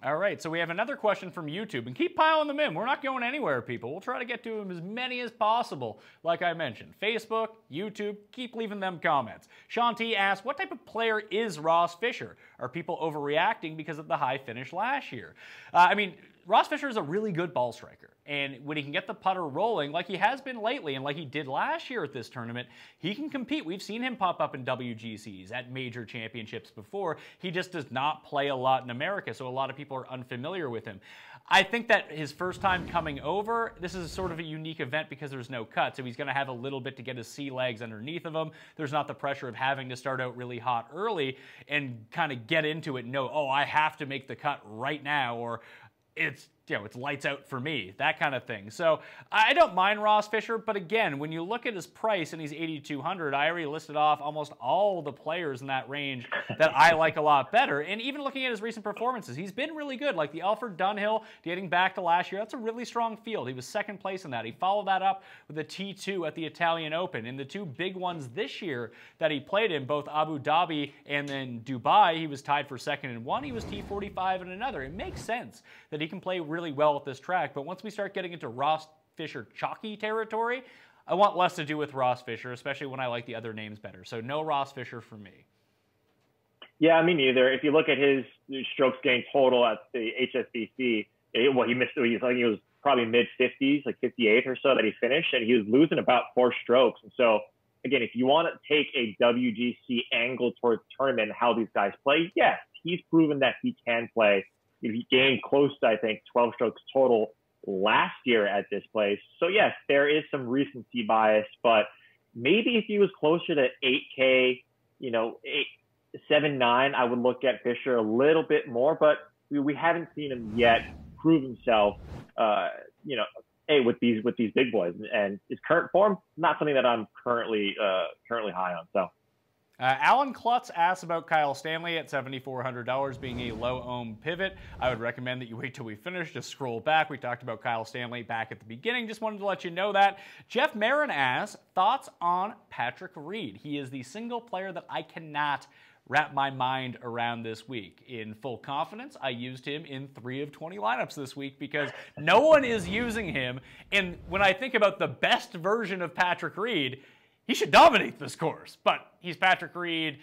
All right, so we have another question from YouTube, and keep piling them in. We're not going anywhere, people. We'll try to get to them as many as possible, like I mentioned. Facebook, YouTube, keep leaving them comments. Sean T asks, what type of player is Ross Fisher? Are people overreacting because of the high finish last year? I mean, Ross Fisher is a really good ball striker, and when he can get the putter rolling like he has been lately and like he did last year at this tournament, he can compete. We've seen him pop up in WGCs at major championships before. He just does not play a lot in America, so a lot of people are unfamiliar with him. I think that his first time coming over, this is sort of a unique event because there's no cut, so he's going to have a little bit to get his sea legs underneath of him. There's not the pressure of having to start out really hot early and kind of get into it and know, oh, I have to make the cut right now, or it's lights out for me, that kind of thing. So I don't mind Ross Fisher, but again, when you look at his price and he's 8,200, I already listed off almost all the players in that range that I like a lot better. And even looking at his recent performances, he's been really good. Like the Alfred Dunhill, dating back to last year, that's a really strong field. He was second place in that. He followed that up with a T2 at the Italian Open. In the 2 big ones this year that he played in, both Abu Dhabi and then Dubai, he was tied for second in one. He was T45 in another. It makes sense that he can play really well at this track, but once we start getting into Ross Fisher chalky territory, I want less to do with Ross Fisher, especially when I like the other names better. So no Ross Fisher for me. Yeah, I mean, neither. If you look at his strokes gained total at the HSBC, he was probably mid-50s, like 58 or so that he finished, and he was losing about 4 strokes. And so, again, if you want to take a WGC angle towards tournament and how these guys play, yes, he's proven that he can play. He gained close to, I think, 12 strokes total last year at this place. So, yes, there is some recency bias, but maybe if he was closer to 8K, 7-9, I would look at Fisher a little bit more, but we haven't seen him yet prove himself, with these big boys. And his current form, not something that I'm currently high on. So. Alan Klutz asks about Kyle Stanley at $7,400 being a low-ohm pivot. I would recommend that you wait till we finish. Just scroll back. We talked about Kyle Stanley back at the beginning. Just wanted to let you know that. Jeff Marin asks, thoughts on Patrick Reed? He is the single player that I cannot wrap my mind around this week. In full confidence, I used him in 3 of 20 lineups this week because no one is using him. And when I think about the best version of Patrick Reed, he should dominate this course, but he's Patrick Reed.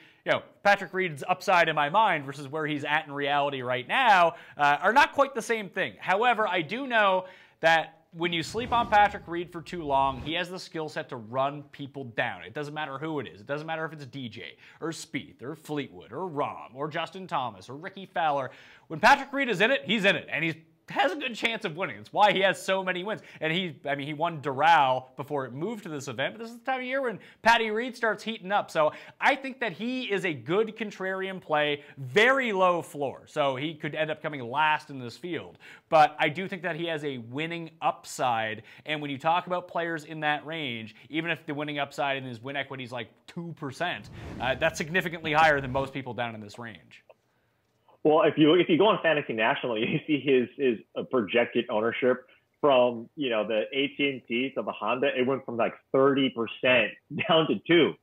Patrick Reed's upside in my mind versus where he's at in reality right now are not quite the same thing. However, I do know that when you sleep on Patrick Reed for too long, he has the skill set to run people down. It doesn't matter who it is. It doesn't matter if it's DJ or Spieth or Fleetwood or Rahm or Justin Thomas or Rickie Fowler. When Patrick Reed is in it, he's in it, and he's has a good chance of winning. It's why he has so many wins. And he won Doral before it moved to this event, but this is the time of year when Patty Reed starts heating up. So I think that he is a good contrarian play, very low floor. So he could end up coming last in this field. But I do think that he has a winning upside. And when you talk about players in that range, even if the winning upside and his win equity is like 2%, that's significantly higher than most people down in this range. Well, if you go on Fantasy National, you see his projected ownership from, the AT&T to the Honda. It went from like 30% down to 2%.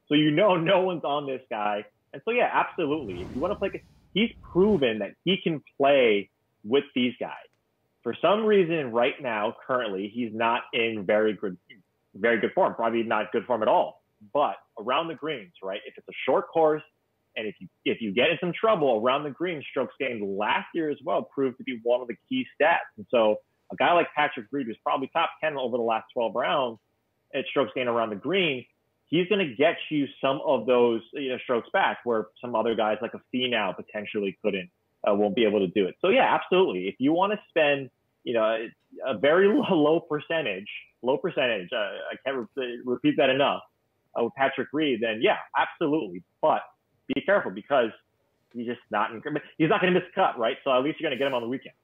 So no one's on this guy. And so, yeah, absolutely. If you want to play, he's proven that he can play with these guys. For some reason, right now, currently, he's not in very good form. Probably not good form at all. But around the greens, right? If it's a short course, and if you get in some trouble around the green, strokes gained last year as well proved to be one of the key stats. And so a guy like Patrick Reed, who's probably top 10 over the last 12 rounds at strokes gained around the green, he's going to get you some of those strokes back where some other guys like a Finau potentially won't be able to do it. So yeah, absolutely. If you want to spend a very low percentage, I can't repeat that enough, with Patrick Reed, then yeah, absolutely. But be careful because he's just he's not going to miss a cut, right? So at least you're going to get him on the weekend.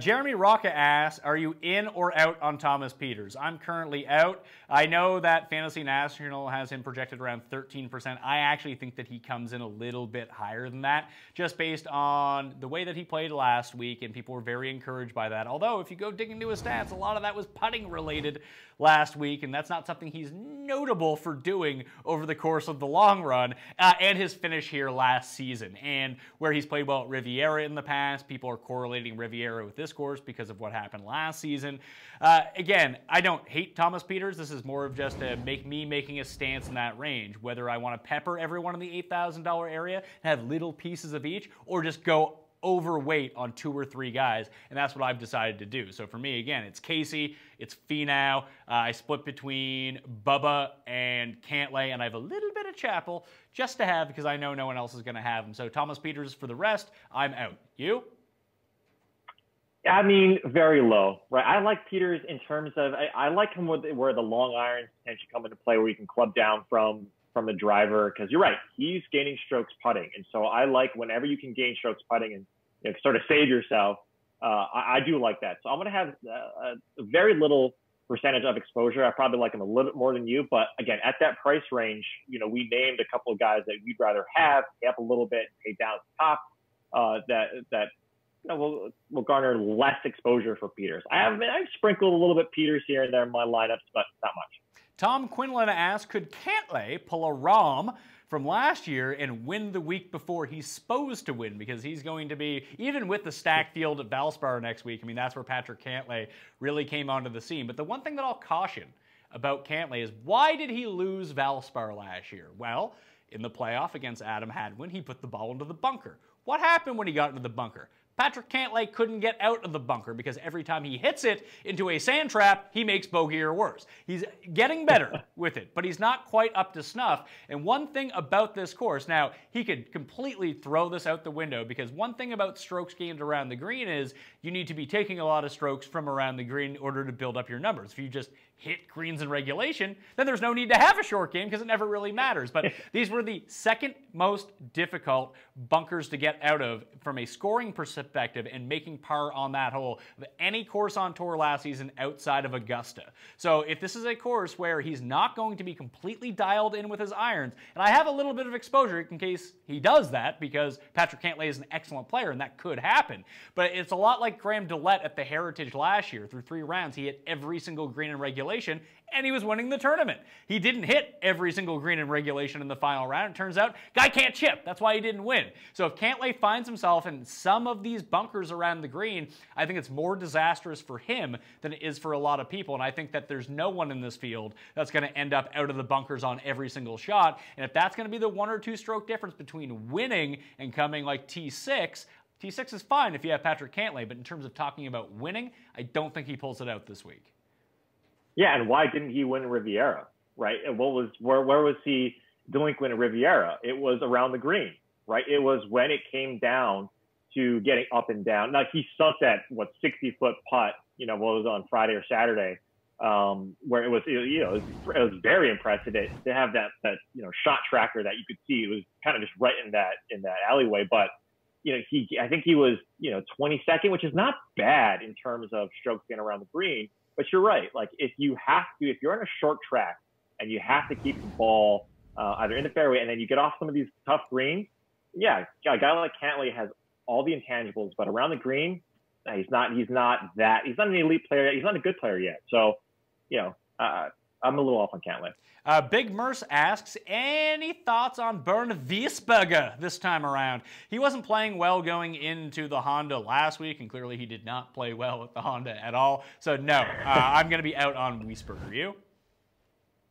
Jeremy Rocca asks, are you in or out on Thomas Pieters? I'm currently out. I know that Fantasy National has him projected around 13%. I actually think that he comes in a little bit higher than that, just based on the way that he played last week, and people were very encouraged by that. Although, if you go dig into his stats, a lot of that was putting related last week, and that's not something he's notable for doing over the course of the long run, and his finish here last season. And where he's played well at Riviera in the past, people are correlating Riviera with this course because of what happened last season. Again, I don't hate Thomas Pieters. This is more of just making a stance in that range, whether I want to pepper everyone in the $8,000 area and have little pieces of each, or just go overweight on 2 or 3 guys, and that's what I've decided to do. So for me, again, it's Casey, it's Finau. I split between Bubba and Cantlay, and I have a little bit of Chappell just to have because I know no one else is going to have him. So Thomas Pieters for the rest, I'm out. You? I mean, very low, right? I like Pieters in terms of I like him where the long irons potentially come into play, where you can club down from the driver, because you're right, he's gaining strokes putting, and so I like whenever you can gain strokes putting and sort of save yourself. I do like that. So I'm going to have a very little percentage of exposure. I probably like him a little bit more than you, but again, at that price range, we named a couple of guys that we'd rather pay up a little bit, pay down at the top, that will garner less exposure for Pieters. I've sprinkled a little bit Pieters here and there in my lineups, but not much. Tom Quinlan asks, could Cantlay pull a Rahm from last year and win the week before he's supposed to win? Because he's going to be, even with the stacked field at Valspar next week, I mean, that's where Patrick Cantlay really came onto the scene. But the one thing that I'll caution about Cantlay is, why did he lose Valspar last year? Well, in the playoff against Adam Hadwin, he put the ball into the bunker. What happened when he got into the bunker? Patrick Cantlay couldn't get out of the bunker because every time he hits it into a sand trap, he makes bogey or worse. He's getting better with it, but he's not quite up to snuff. And one thing about this course, now, he could completely throw this out the window, because one thing about strokes gained around the green is you need to be taking a lot of strokes from around the green in order to build up your numbers. If you just hit greens in regulation, then there's no need to have a short game because it never really matters. But these were the second most difficult bunkers to get out of from a scoring perspective and making par on that hole of any course on tour last season outside of Augusta. So if this is a course where he's not going to be completely dialed in with his irons, and I have a little bit of exposure in case he does that, because Patrick Cantlay is an excellent player and that could happen. But it's a lot like Graham Dillette at the Heritage last year. Through 3 rounds, he hit every single green in regulation, and he was winning the tournament. He didn't hit every single green in regulation in the final round. It turns out, guy can't chip. That's why he didn't win. So if Cantlay finds himself in some of these bunkers around the green, I think it's more disastrous for him than it is for a lot of people. And I think that there's no one in this field that's going to end up out of the bunkers on every single shot. And if that's going to be the 1 or 2 stroke difference between winning and coming like T6, T6 is fine if you have Patrick Cantlay. But in terms of talking about winning, I don't think he pulls it out this week. Yeah, and why didn't he win Riviera, right? And where was he delinquent at Riviera? It was around the green, right? It was when it came down to getting up and down. Now, he sunk that 60-foot putt, it was on Friday or Saturday, where it was very impressive to have that shot tracker that you could see. It was kind of just right in that alleyway, but I think he was 22nd, which is not bad in terms of strokes getting around the green. But you're right. Like if you're on a short track and you have to keep the ball either in the fairway and then you get off some of these tough greens, yeah, a guy like Cantlay has all the intangibles, but around the green, he's not an elite player yet. He's not a good player yet. So, I'm a little off on Cantlay. Big Merce asks, any thoughts on Bernd Wiesberger this time around? He wasn't playing well going into the Honda last week, and clearly he did not play well at the Honda at all. So, no, I'm going to be out on Wiesberger. You?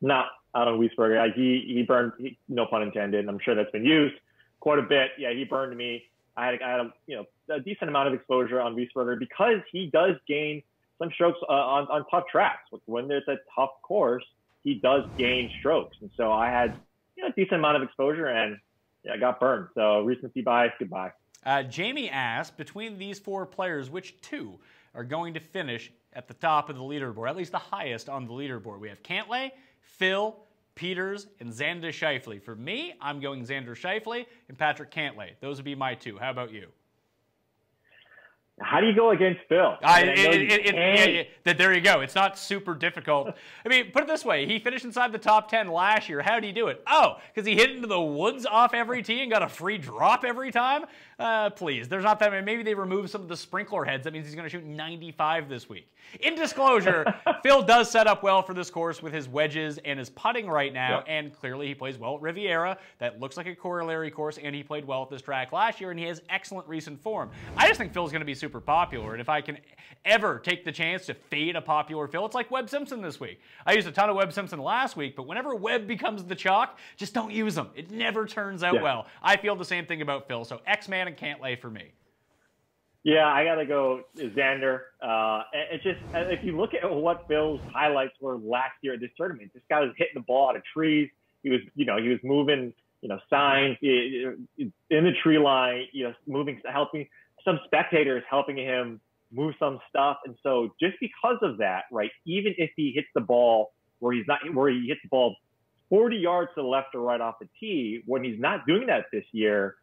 Not out on Wiesberger. He burned, no pun intended, and I'm sure that's been used quite a bit. Yeah, he burned me. I had a decent amount of exposure on Wiesberger because he does gain some strokes on tough tracks. When there's a tough course, he does gain strokes. And so I had a decent amount of exposure, and I got burned. So recency bias, goodbye. Jamie asked, between these 4 players, which 2 are going to finish at the top of the leaderboard, at least the highest on the leaderboard? We have Cantlay, Phil, Peters, and Xander Schauffele. For me, I'm going Xander Schauffele and Patrick Cantlay. Those would be my 2. How about you? How do you go against Phil? There you go. It's not super difficult. I mean, put it this way. He finished inside the top 10 last year. How did he do it? Oh, because he hit into the woods off every tee and got a free drop every time? Please, there's not that many. Maybe they remove some of the sprinkler heads. That means he's going to shoot 95 this week. In disclosure, Phil does set up well for this course with his wedges and his putting right now, and clearly he plays well at Riviera. That looks like a corollary course, and he played well at this track last year, and he has excellent recent form. I just think Phil's going to be super popular, and if I can ever take the chance to fade a popular Phil, it's like Webb Simpson this week. I used a ton of Webb Simpson last week, but whenever Webb becomes the chalk, just don't use him. It never turns out well. I feel the same thing about Phil, so X-Man and Cantlay for me. Yeah, I got to go Xander. It's just, if you look at what Phil's highlights were last year at this tournament, this guy was hitting the ball out of trees. He was moving, signs in the tree line, moving, helping some spectators, helping him move some stuff. And so just because of that, right, even if he hits the ball where he hits the ball 40 yards to the left or right off the tee, when he's not doing that this year,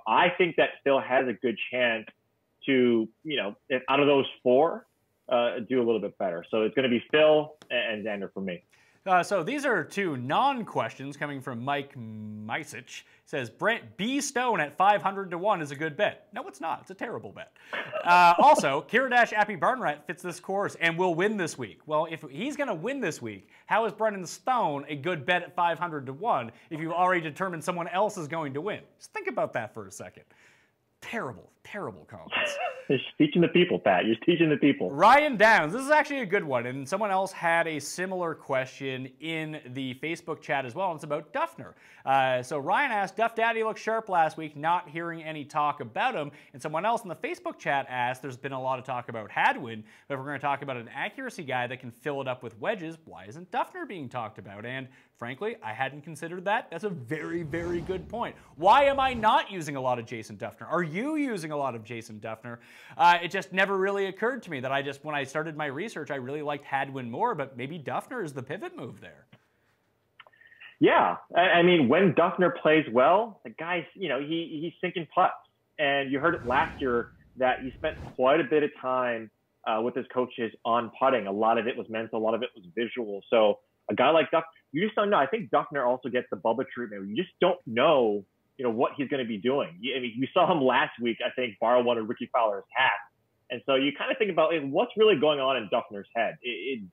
I think that Phil has a good chance to, if out of those 4, do a little bit better. So it's going to be Phil and Xander for me. So these are 2 non-questions coming from Mike Misich. Says, Brent B. Stone at 500 to 1 is a good bet. No, it's not. It's a terrible bet. Also, Kiradash Appy Barnrat fits this course and will win this week. Well, if he's going to win this week, how is Brendan Stone a good bet at 500 to 1 if you've already determined someone else is going to win? Just think about that for a second. Terrible, terrible comments. You're teaching the people, Pat. You're teaching the people. Ryan Downs. This is actually a good one, and someone else had a similar question in the Facebook chat as well, and it's about Dufner. So Ryan asked, Duff Daddy looked sharp last week, not hearing any talk about him. And someone else in the Facebook chat asked, there's been a lot of talk about Hadwin, but if we're going to talk about an accuracy guy that can fill it up with wedges, why isn't Dufner being talked about? And frankly, I hadn't considered that. That's a very, very good point. Why am I not using a lot of Jason Dufner? Are you using a lot of Jason Dufner? It just never really occurred to me that when I started my research, I really liked Hadwin more, but maybe Dufner is the pivot move there. Yeah. I mean, when Dufner plays well, the guy's, he's sinking putts. And you heard it last year that he spent quite a bit of time with his coaches on putting. A lot of it was mental, a lot of it was visual. So a guy like Dufner, you just don't know. I think Dufner also gets the Bubba treatment. You just don't know, what he's going to be doing. I mean, you saw him last week, I think, borrow one of Rickie Fowler's hats. And so you kind of think about what's really going on in Dufner's head.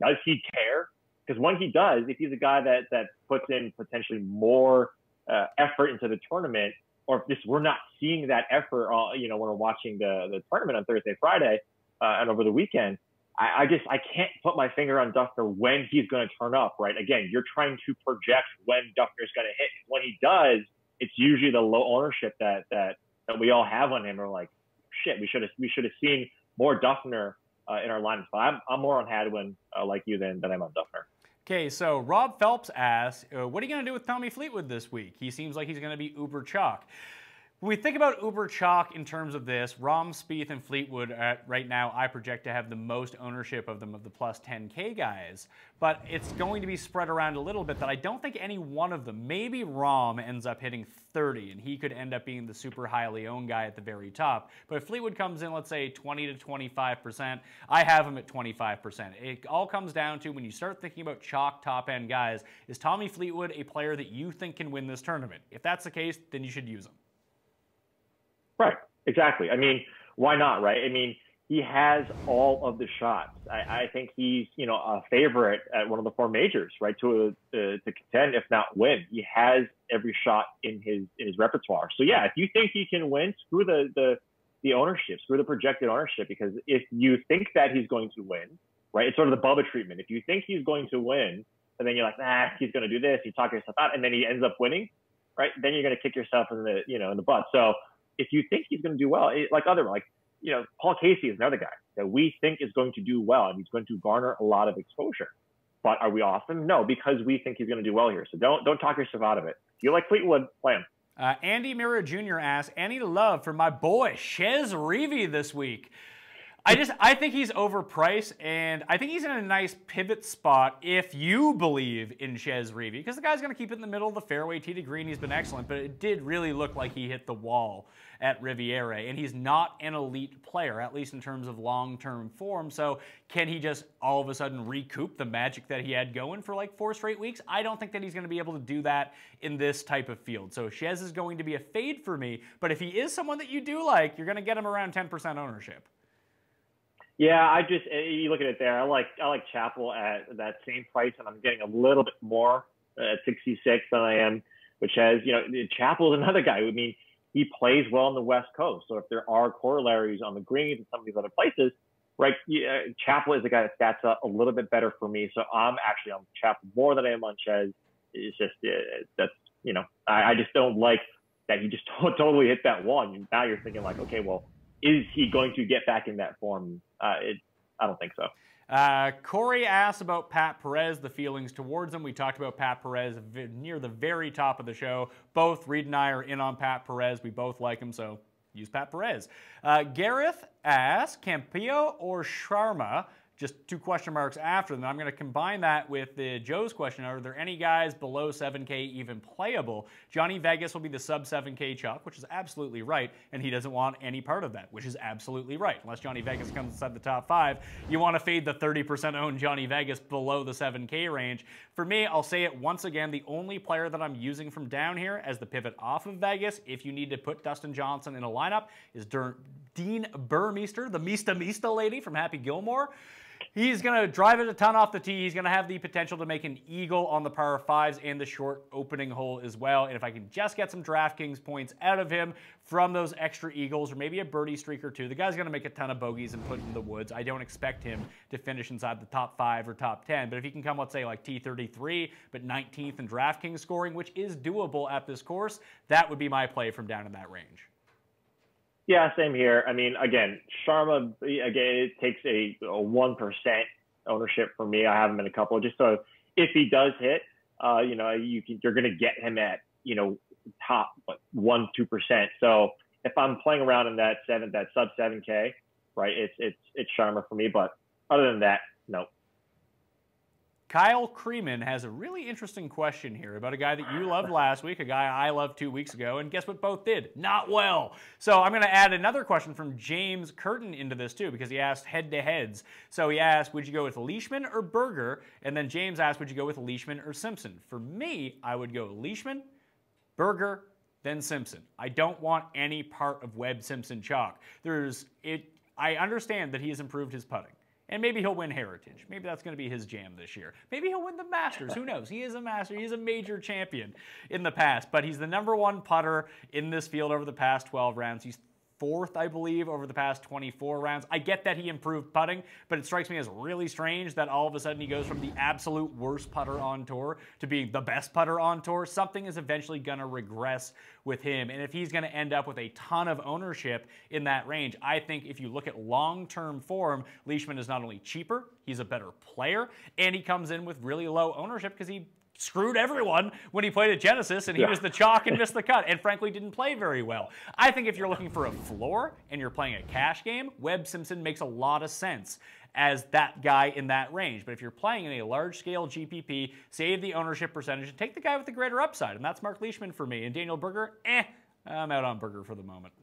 Does he care? Because when he does, if he's a guy that puts in potentially more effort into the tournament, or if we're not seeing that effort, when we're watching the tournament on Thursday, Friday, and over the weekend, I can't put my finger on Dufner when he's going to turn up, right? Again, you're trying to project when Dufner's going to hit. When he does, it's usually the low ownership that we all have on him. We're like, shit, we should have seen more Dufner in our lineup. So I'm more on Hadwin like you than I'm on Dufner. Okay, so Rob Phelps asks, what are you going to do with Tommy Fleetwood this week? He seems like he's going to be uber chalk. When we think about uber chalk in terms of this, Rahm, Spieth, and Fleetwood, right now, I project to have the most ownership of them of the plus 10K guys. But it's going to be spread around a little bit that I don't think any one of them, maybe Rahm ends up hitting 30, and he could end up being the super highly owned guy at the very top. But if Fleetwood comes in, let's say, 20 to 25%, I have him at 25%. It all comes down to, when you start thinking about chalk top-end guys, is Tommy Fleetwood a player that you think can win this tournament? If that's the case, then you should use him. Right. Exactly. I mean, why not, right? I mean, he has all of the shots. I think he's, a favorite at one of the 4 majors, right? To contend, if not win. He has every shot in his repertoire. So yeah, if you think he can win, screw the ownership, screw the projected ownership, because if you think that he's going to win, right? It's sort of the Bubba treatment. If you think he's going to win, and then you're like, he's going to do this, you talk yourself out, and then he ends up winning, right? Then you're going to kick yourself in the butt. So if you think he's going to do well, Paul Casey is another guy that we think is going to do well, and he's going to garner a lot of exposure. But are we off him? No, because we think he's going to do well here. So don't talk yourself out of it. If you like Fleetwood, play him. Andy Mira Jr. asks, any love for my boy Chez Reavie this week? I think he's overpriced, and I think he's in a nice pivot spot if you believe in Chez Reavie, because the guy's going to keep it in the middle of the fairway, tee to green. He's been excellent, but it did really look like he hit the wall at Riviera, and he's not an elite player, at least in terms of long-term form. So can he just all of a sudden recoup the magic that he had going for like 4 straight weeks? I don't think that he's going to be able to do that in this type of field. So Chez is going to be a fade for me, but if he is someone that you do like, you're going to get him around 10% ownership. Yeah, you look at it there. I like Chappell at that same price, and I'm getting a little bit more at 66 than I am with Chez. Chappell is another guy. I mean, he plays well on the West Coast. So if there are corollaries on the greens and some of these other places, right? Chappell is a guy that stats up a little bit better for me. So I'm actually on Chappell more than I am on Chez. It's just I just don't like that he just totally hit that wall. And now you're thinking like, okay, well, is he going to get back in that form? I don't think so. Corey asks about Pat Perez, the feelings towards him. We talked about Pat Perez near the very top of the show. Both Reed and I are in on Pat Perez. We both like him, so use Pat Perez. Gareth asks, Campillo or Sharma? Just 2 question marks after them. I'm going to combine that with Joe's question. Are there any guys below 7K even playable? Johnny Vegas will be the sub 7K chalk, which is absolutely right, and he doesn't want any part of that, which is absolutely right. Unless Johnny Vegas comes inside the top 5, you want to fade the 30% owned Johnny Vegas below the 7K range. For me, I'll say it once again, the only player that I'm using from down here as the pivot off of Vegas, if you need to put Dustin Johnson in a lineup, is Dean Burmeister, the Mista lady from Happy Gilmore. He's going to drive it a ton off the tee. He's going to have the potential to make an eagle on the par 5s and the short opening hole as well. And if I can just get some DraftKings points out of him from those extra eagles or maybe a birdie streak or 2, the guy's going to make a ton of bogeys and put in the woods. I don't expect him to finish inside the top 5 or top 10. But if he can come, let's say, like T33, but 19th in DraftKings scoring, which is doable at this course, that would be my play from down in that range. Yeah, same here. I mean, again, Sharma, it takes a 1% ownership for me. I have him in a couple, just so if he does hit, you're going to get him at, top 1-2%. So if I'm playing around in that sub 7K, right, it's Sharma for me. But other than that, no. Kyle Creeman has a really interesting question here about a guy that you loved last week, a guy I loved 2 weeks ago, and guess what both did? Not well. So I'm going to add another question from James Curtin into this too, because he asked head-to-heads. So he asked, would you go with Leishman or Berger? And then James asked, would you go with Leishman or Simpson? For me, I would go Leishman, Berger, then Simpson. I don't want any part of Webb Simpson chalk. I understand that he has improved his putting. And maybe he'll win Heritage. Maybe that's going to be his jam this year. Maybe he'll win the Masters. Who knows? He is a master. He's a major champion in the past. But he's the #1 putter in this field over the past 12 rounds. He's 4th, I believe, over the past 24 rounds. I get that he improved putting, but it strikes me as really strange that all of a sudden he goes from the absolute worst putter on tour to being the best putter on tour. Something is eventually going to regress with him, and if he's going to end up with a ton of ownership in that range, I think if you look at long-term form, Leishman is not only cheaper, he's a better player, and he comes in with really low ownership because he screwed everyone when he played at Genesis, and he was the chalk and missed the cut, and frankly didn't play very well. I think if you're looking for a floor and you're playing a cash game, Webb Simpson makes a lot of sense as that guy in that range. But if you're playing in a large-scale GPP, save the ownership percentage and take the guy with the greater upside, and that's Marc Leishman for me. And Daniel Berger, I'm out on Berger for the moment.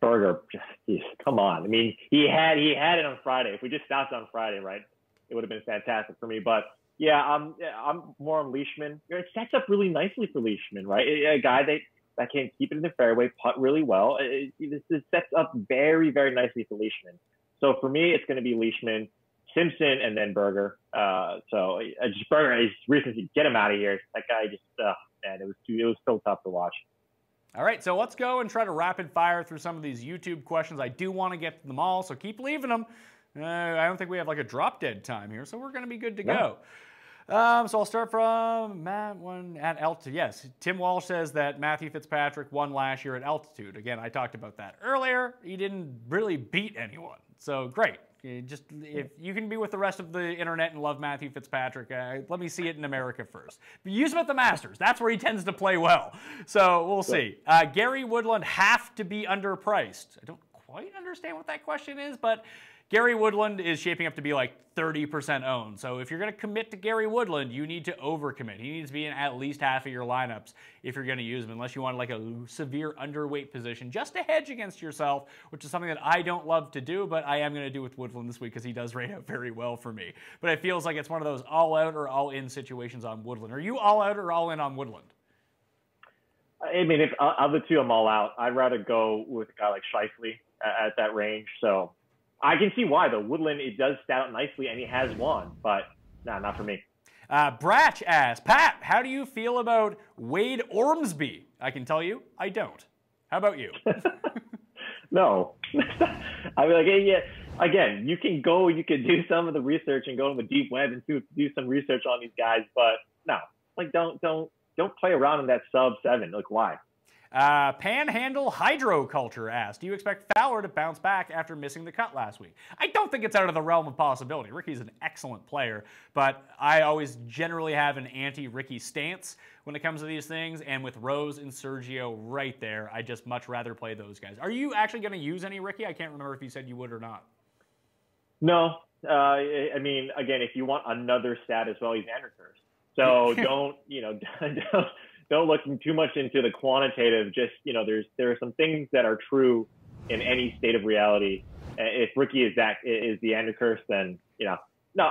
Berger, geez, come on. I mean, he had it on Friday. If we just stopped on Friday, right, it would have been fantastic for me. But yeah, I'm more on Leishman. It stacks up really nicely for Leishman, right? A guy that that can keep it in the fairway, putt really well. This sets up very, very nicely for Leishman. So for me, it's going to be Leishman, Simpson, and then Berger. Just Berger, I just recently get him out of here. That guy just, man, it was so tough to watch. All right, so let's go and try to rapid fire through some of these YouTube questions. I do want to get to them all, so keep leaving them. I don't think we have like a drop dead time here, so we're going to be good to go. So I'll start from Matt one at altitude. Yes, Tim Walsh says that Matthew Fitzpatrick won last year at altitude. Again, I talked about that earlier. He didn't really beat anyone, so great. Just if you can be with the rest of the internet and love Matthew Fitzpatrick, let me see it in America first. Use him at the Masters. That's where he tends to play well. So we'll see. Gary Woodland have to be underpriced. I don't quite understand what that question is, but Gary Woodland is shaping up to be like 30% owned. So if you're going to commit to Gary Woodland, you need to overcommit. He needs to be in at least half of your lineups if you're going to use him, unless you want like a severe underweight position just to hedge against yourself, which is something that I don't love to do, but I am going to do with Woodland this week because he does rate out very well for me. But it feels like it's one of those all out or all in situations on Woodland. Are you all out or all in on Woodland? I mean, if of the two, I'm all out. I'd rather go with a guy like Schauffele at that range. So I can see why, though. Woodland, it does stat out nicely, and he has won, but nah, not for me. Bratch asks, Pat, how do you feel about Wade Ormsby? I can tell you, I don't. How about you? No. I mean, like, yeah, again, you can do some of the research and go to the deep web and do some research on these guys, but no, like, don't play around in that sub-7. Like, why? Panhandle Hydroculture asked, do you expect Fowler to bounce back after missing the cut last week? I don't think it's out of the realm of possibility. Rickie's an excellent player, but I always generally have an anti-Rickie stance when it comes to these things, and with Rose and Sergio right there, I just much rather play those guys. Are you actually going to use any Rickie? I can't remember if you said you would or not. No. I mean, again, if you want another stat as well, he's Anderson. So don't look too much into the quantitative. Just, there are some things that are true in any state of reality. If Rickie is the Anderson, then, no,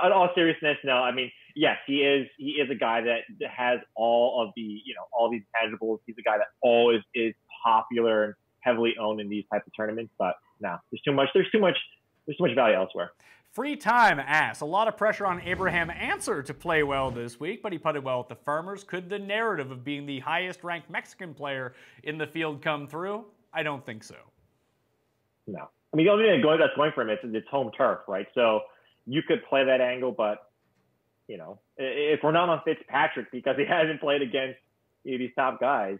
in all seriousness, no. I mean, yes, he is a guy that has all of the, all these intangibles. He's a guy that always is popular and heavily owned in these types of tournaments, but no, there's too much value elsewhere. Free Time asks, a lot of pressure on Abraham Answer to play well this week, but he putted well with the Farmers. Could the narrative of being the highest-ranked Mexican player in the field come through? I don't think so. No. I mean, the only thing that's going for him is it's home turf, right? So you could play that angle, but, if we're not on Fitzpatrick because he hasn't played against these top guys,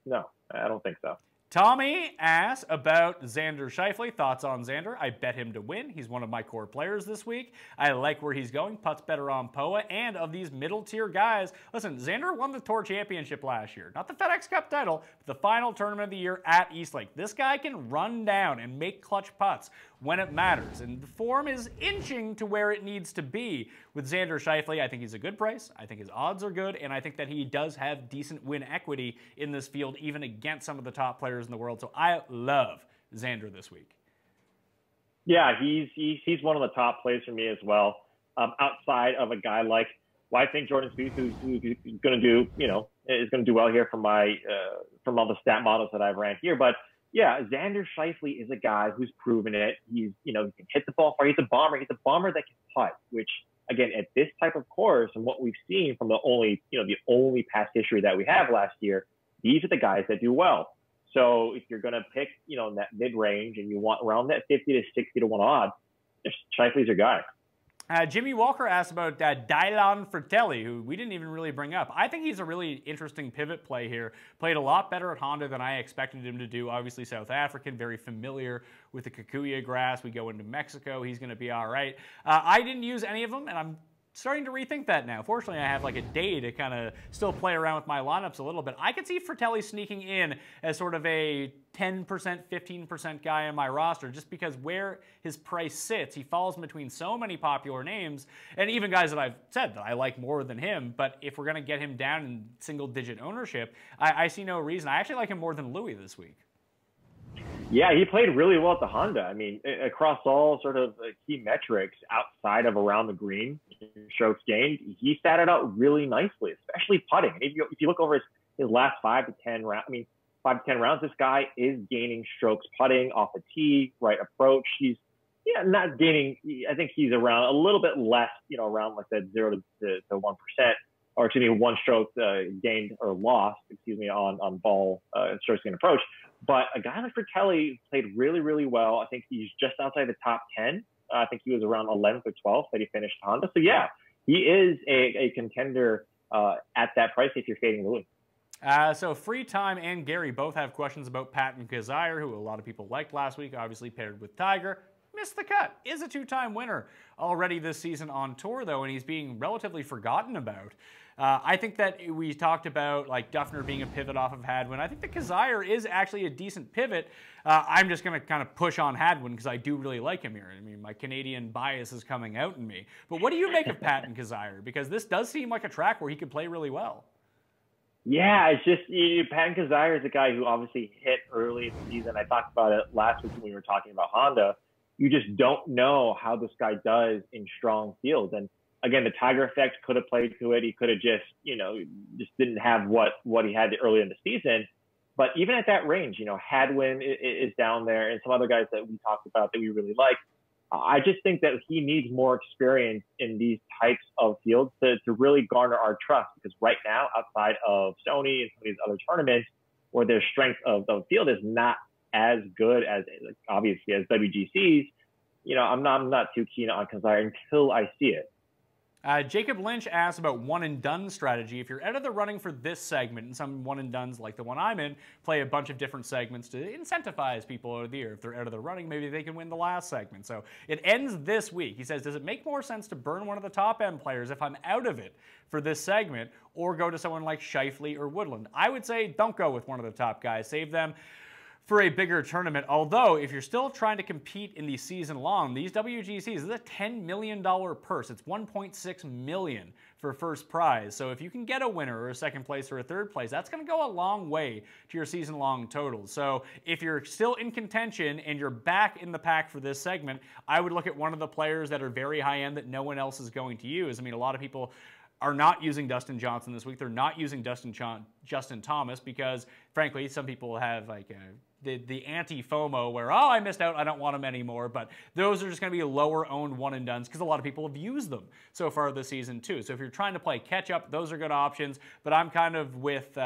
no, I don't think so. Tommy asks about Xander Schauffele. Thoughts on Xander? I bet him to win. He's one of my core players this week. I like where he's going. Putts better on POA. And of these middle-tier guys, listen, Xander won the Tour Championship last year. Not the FedEx Cup title, but the final tournament of the year at Eastlake. This guy can run down and make clutch putts when it matters. And the form is inching to where it needs to be. With Xander Schauffele, I think he's a good price. I think his odds are good. And I think that he does have decent win equity in this field, even against some of the top players in the world. So I love Xander this week. Yeah, he's one of the top plays for me as well. Outside of a guy like, I think Jordan Spieth, who's going to do, is going to do well here from from all the stat models that I've ran here. But yeah, Xander Schauffele is a guy who's proven it. He can hit the ball far. He's a bomber. He's a bomber that can putt, which again, at this type of course and what we've seen from the only past history that we have last year, these are the guys that do well. So if you're going to pick, in that mid-range and you want around that 50 to 60 to 1 odds, Scheifele's your guy. Jimmy Walker asked about Dylan Fratelli, who we didn't even really bring up. I think he's a really interesting pivot play here. Played a lot better at Honda than I expected him to do. Obviously South African, very familiar with the Kikuyu grass. We go into Mexico, he's going to be all right. I didn't use any of them, and I'm starting to rethink that now. Fortunately, I have like a day to kind of still play around with my lineups a little bit. I could see Fratelli sneaking in as sort of a 10%, 15% guy on my roster just because where his price sits, he falls in between so many popular names, and even guys that I've said that I like more than him, but if we're going to get him down in single-digit ownership, I see no reason. I actually like him more than Louis this week. Yeah, he played really well at the Honda. I mean, across all sort of key metrics outside of around the green, strokes gained, he statted out really nicely, especially putting. If you look over his last 5 to 10 rounds, I mean, 5 to 10 rounds, this guy is gaining strokes putting off the tee, right approach. He's not gaining. I think he's around a little bit less, around like that 0 to 1%, or excuse me, 1 stroke gained or lost, on ball strokes gained approach. But a guy like Fratelli played really, really well. I think he's just outside the top 10. I think he was around 11th or 12th that he finished Honda. So yeah, he is a contender at that price if you're fading Louis. So Free Time and Gary both have questions about Patton Kizzire, who a lot of people liked last week, obviously paired with Tiger. Missed the cut. Is a 2-time winner already this season on tour, though, and he's being relatively forgotten about. I think that we talked about like Dufner being a pivot off of Hadwin. I think that Kizzire is actually a decent pivot. I'm just going to kind of push on Hadwin because I do really like him here. I mean, my Canadian bias is coming out in me. But what do you make of Patton Kizzire? Because this does seem like a track where he could play really well. Yeah, it's just Patton Kizzire is a guy who obviously hit early in the season. I talked about it last week when we were talking about Honda. You just don't know how this guy does in strong fields. And again, the Tiger effect could have played to it. He could have just didn't have what he had early in the season. But even at that range, Hadwin is down there and some other guys that we talked about that we really like. I just think that he needs more experience in these types of fields to really garner our trust, because right now, outside of Sony and some of these other tournaments where their strength of the field is not as good as obviously as WGC's, I'm not too keen on Kizzire until I see it. Jacob Lynch asks about one-and-done strategy. If you're out of the running for this segment, and some one-and-dones like the one I'm in play a bunch of different segments to incentivize people out of the year. If they're out of the running, maybe they can win the last segment. So it ends this week. He says, does it make more sense to burn one of the top-end players if I'm out of it for this segment, or go to someone like Scheifele or Woodland? I would say don't go with one of the top guys. Save them for a bigger tournament. Although, if you're still trying to compete in the season long, these WGCs, this is a $10 million purse. It's $1.6 million for first prize. So if you can get a winner or a second place or a third place, that's going to go a long way to your season long totals. So if you're still in contention and you're back in the pack for this segment, I would look at one of the players that are very high end that no one else is going to use. I mean, a lot of people are not using Dustin Johnson this week. They're not using Justin Thomas because, frankly, some people have like the anti-FOMO where, oh, I missed out, I don't want them anymore. But those are just going to be lower-owned one-and-dones because a lot of people have used them so far this season too. So if you're trying to play catch-up, those are good options. But I'm kind of with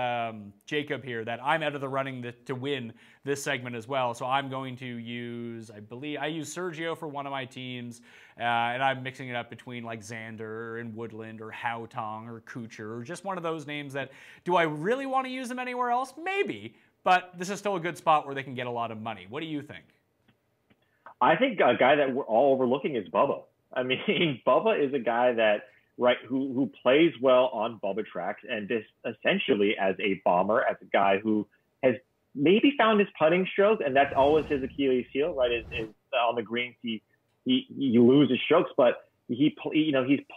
Jacob here that I'm out of the running to win this segment as well. So I'm going to use, I use Sergio for one of my teams, and I'm mixing it up between like Xander and Woodland or Haotong or Kuchar or just one of those names that, do I really want to use them anywhere else? Maybe. But this is still a good spot where they can get a lot of money. What do you think? I think a guy that we're all overlooking is Bubba. I mean, Bubba is a guy that, who plays well on Bubba tracks, and this essentially as a bomber, as a guy who has maybe found his putting stroke, and that's always his Achilles heel, right? Is on the greens he loses strokes, but he's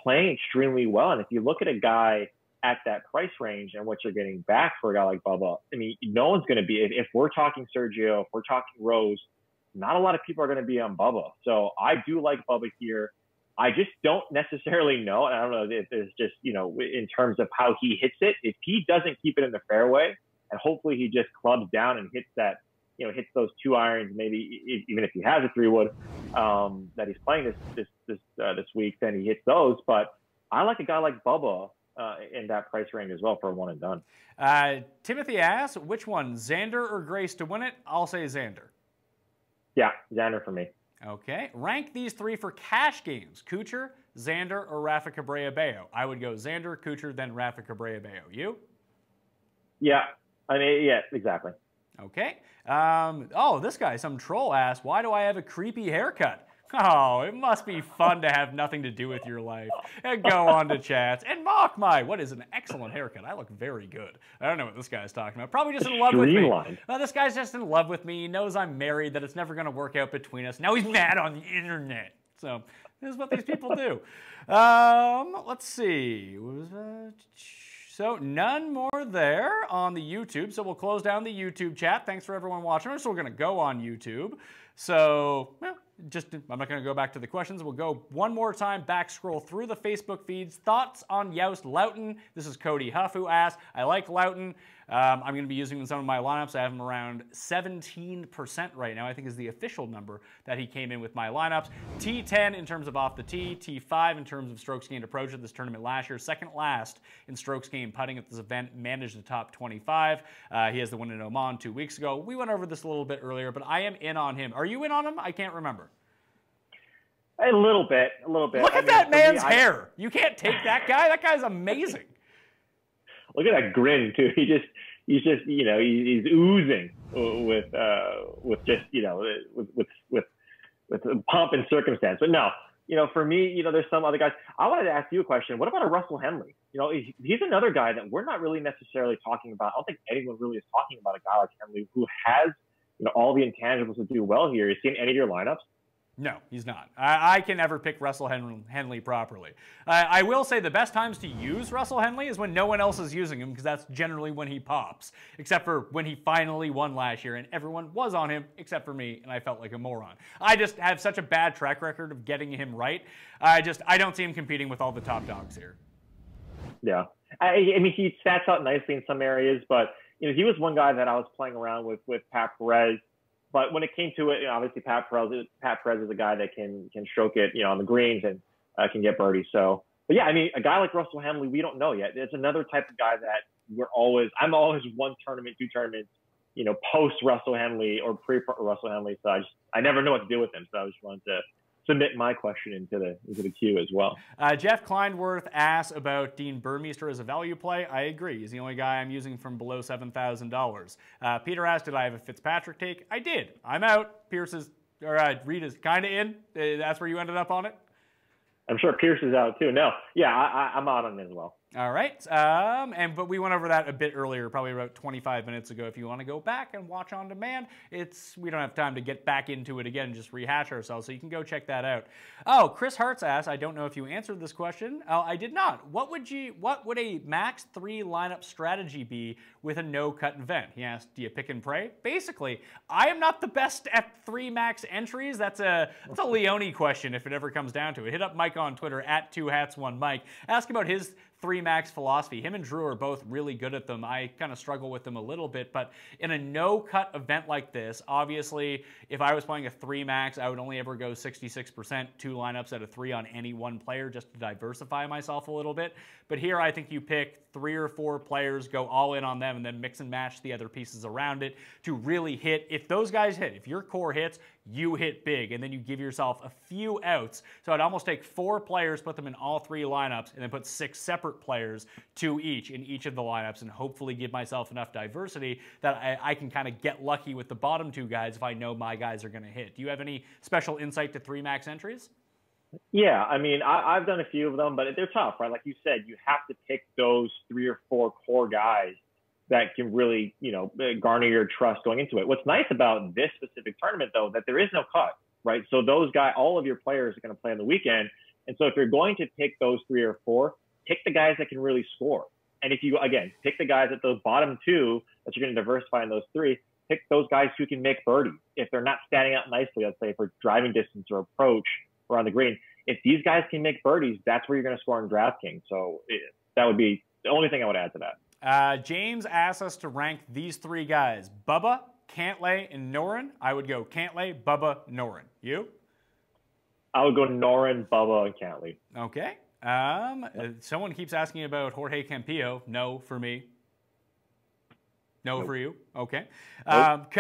playing extremely well. And if you look at a guy at that price range and what you're getting back for a guy like Bubba, I mean, no one's going to be, if we're talking Sergio, if we're talking Rose, not a lot of people are going to be on Bubba. So I do like Bubba here. I just don't necessarily know. And I don't know if it's just, in terms of how he hits it, if he doesn't keep it in the fairway and hopefully he just clubs down and hits that, hits those 2 irons, maybe even if he has a 3-wood that he's playing this week, then he hits those. But I like a guy like Bubba in that price range as well for a one-and-done. Timothy asks, which one, Xander or Grace to win it? I'll say Xander. Yeah, Xander for me. Okay. Rank these 3 for cash games. Kuchar, Xander, or Rafa Cabrera-Bello? I would go Xander, Kuchar, then Rafa Cabrera-Bello. You? Yeah. I mean, yeah, exactly. Okay. This guy, some troll asked, why do I have a creepy haircut? Oh, it must be fun to have nothing to do with your life. And go on to chats and mock what is an excellent haircut. I look very good. I don't know what this guy's talking about. Probably just in love with me. Well, this guy's just in love with me. He knows I'm married, that it's never going to work out between us. Now he's mad on the internet. So this is what these people do. Let's see. So none more there on the YouTube. So we'll close down the YouTube chat. Thanks for everyone watching. So we're going to go on YouTube. So, well, I'm not going to go back to the questions. We'll go one more time, back scroll through the Facebook feeds. Thoughts on Yost Loughton? This is Cody Huff who asked. I like Loughton. I'm going to be using him in some of my lineups. I have him around 17% right now, I think is the official number that he came in with my lineups. T10 in terms of off the tee, T5 in terms of strokes gained approach at this tournament last year, second last in strokes gained putting at this event, managed the top 25. He has the win in Oman 2 weeks ago. We went over this a little bit earlier, but I am in on him. Are you in on him? I can't remember. A little bit. Look at that man's hair. You can't take that guy. That guy's amazing. Look at that grin too. He's just he's oozing with just with pomp and circumstance. But no, for me, there's some other guys. I wanted to ask you a question. What about a Russell Henley? He's another guy that we're not really necessarily talking about. I don't think anyone really is talking about a guy like Henley who has all the intangibles to do well here. You seen any of your lineups? No, he's not. I can never pick Russell Henley properly. I will say the best times to use Russell Henley is when no one else is using him, because that's generally when he pops, except for when he finally won last year and everyone was on him except for me, and I felt like a moron. I just have such a bad track record of getting him right. I don't see him competing with all the top dogs here. Yeah. I mean, he stats out nicely in some areas, but he was one guy that I was playing around with Pat Perez. But when it came to it, obviously Pat Perez is a guy that can stroke it, on the greens and can get birdies. So, but yeah, I mean, a guy like Russell Henley, we don't know yet. It's another type of guy that I'm always one tournament, two tournaments, post Russell Henley or pre Russell Henley. So I never know what to do with him. So I just wanted to submit my question into the queue as well. Jeff Kleinworth asks about Dean Burmeister as a value play. I agree. He's the only guy I'm using from below $7,000. Peter asked, did I have a Fitzpatrick take? I did. I'm out. Reid is kind of in. That's where you ended up on it? I'm sure Pierce is out too. No. Yeah, I'm out on it as well. All right. But we went over that a bit earlier, probably about 25 minutes ago. If you want to go back and watch on demand, we don't have time to get back into it again and just rehash ourselves, so you can go check that out. Oh, Chris Hartz asked, I don't know if you answered this question. Oh, I did not. What would a max 3 lineup strategy be with a no-cut event? He asked, do you pick and pray? Basically, I am not the best at 3 max entries. That's a Leone question if it ever comes down to it. Hit up Mike on Twitter at 2hats1mike. Ask about his 3 max philosophy. Him and Drew are both really good at them. I kind of struggle with them a little bit, but in a no-cut event like this, obviously, if I was playing a 3 max, I would only ever go 66%, 2 lineups out of 3 on any one player just to diversify myself a little bit. But here, I think you pick 3 or 4 players, go all in on them, and then mix and match the other pieces around it to really hit. If those guys hit, if your core hits, you hit big, and then you give yourself a few outs. So I'd almost take 4 players, put them in all 3 lineups, and then put 6 separate players, 2 each in each of the lineups, and hopefully give myself enough diversity that I can kind of get lucky with the bottom 2 guys if I know my guys are going to hit. Do you have any special insight to 3 max entries? Yeah, I mean, I've done a few of them, but they're tough, right? Like you said, you have to pick those 3 or 4 core guys that can really, garner your trust going into it. What's nice about this specific tournament, though, that there is no cut, right? So those guys, all of your players are going to play on the weekend. And so if you're going to pick those 3 or 4, pick the guys that can really score. And if you, again, pick the guys at those bottom 2 that you're going to diversify in those 3, pick those guys who can make birdies. If they're not standing out nicely, let's say for driving distance or approach or on the green, if these guys can make birdies, that's where you're going to score in DraftKings. So that would be the only thing I would add to that. James asked us to rank these 3 guys, Bubba, Cantlay, and Norén. I would go Cantlay, Bubba, Norén. You? I would go Norén, Bubba, and Cantlay. Okay. Someone keeps asking about Jorge Campillo. No for me. No nope. For you. Okay. Nope.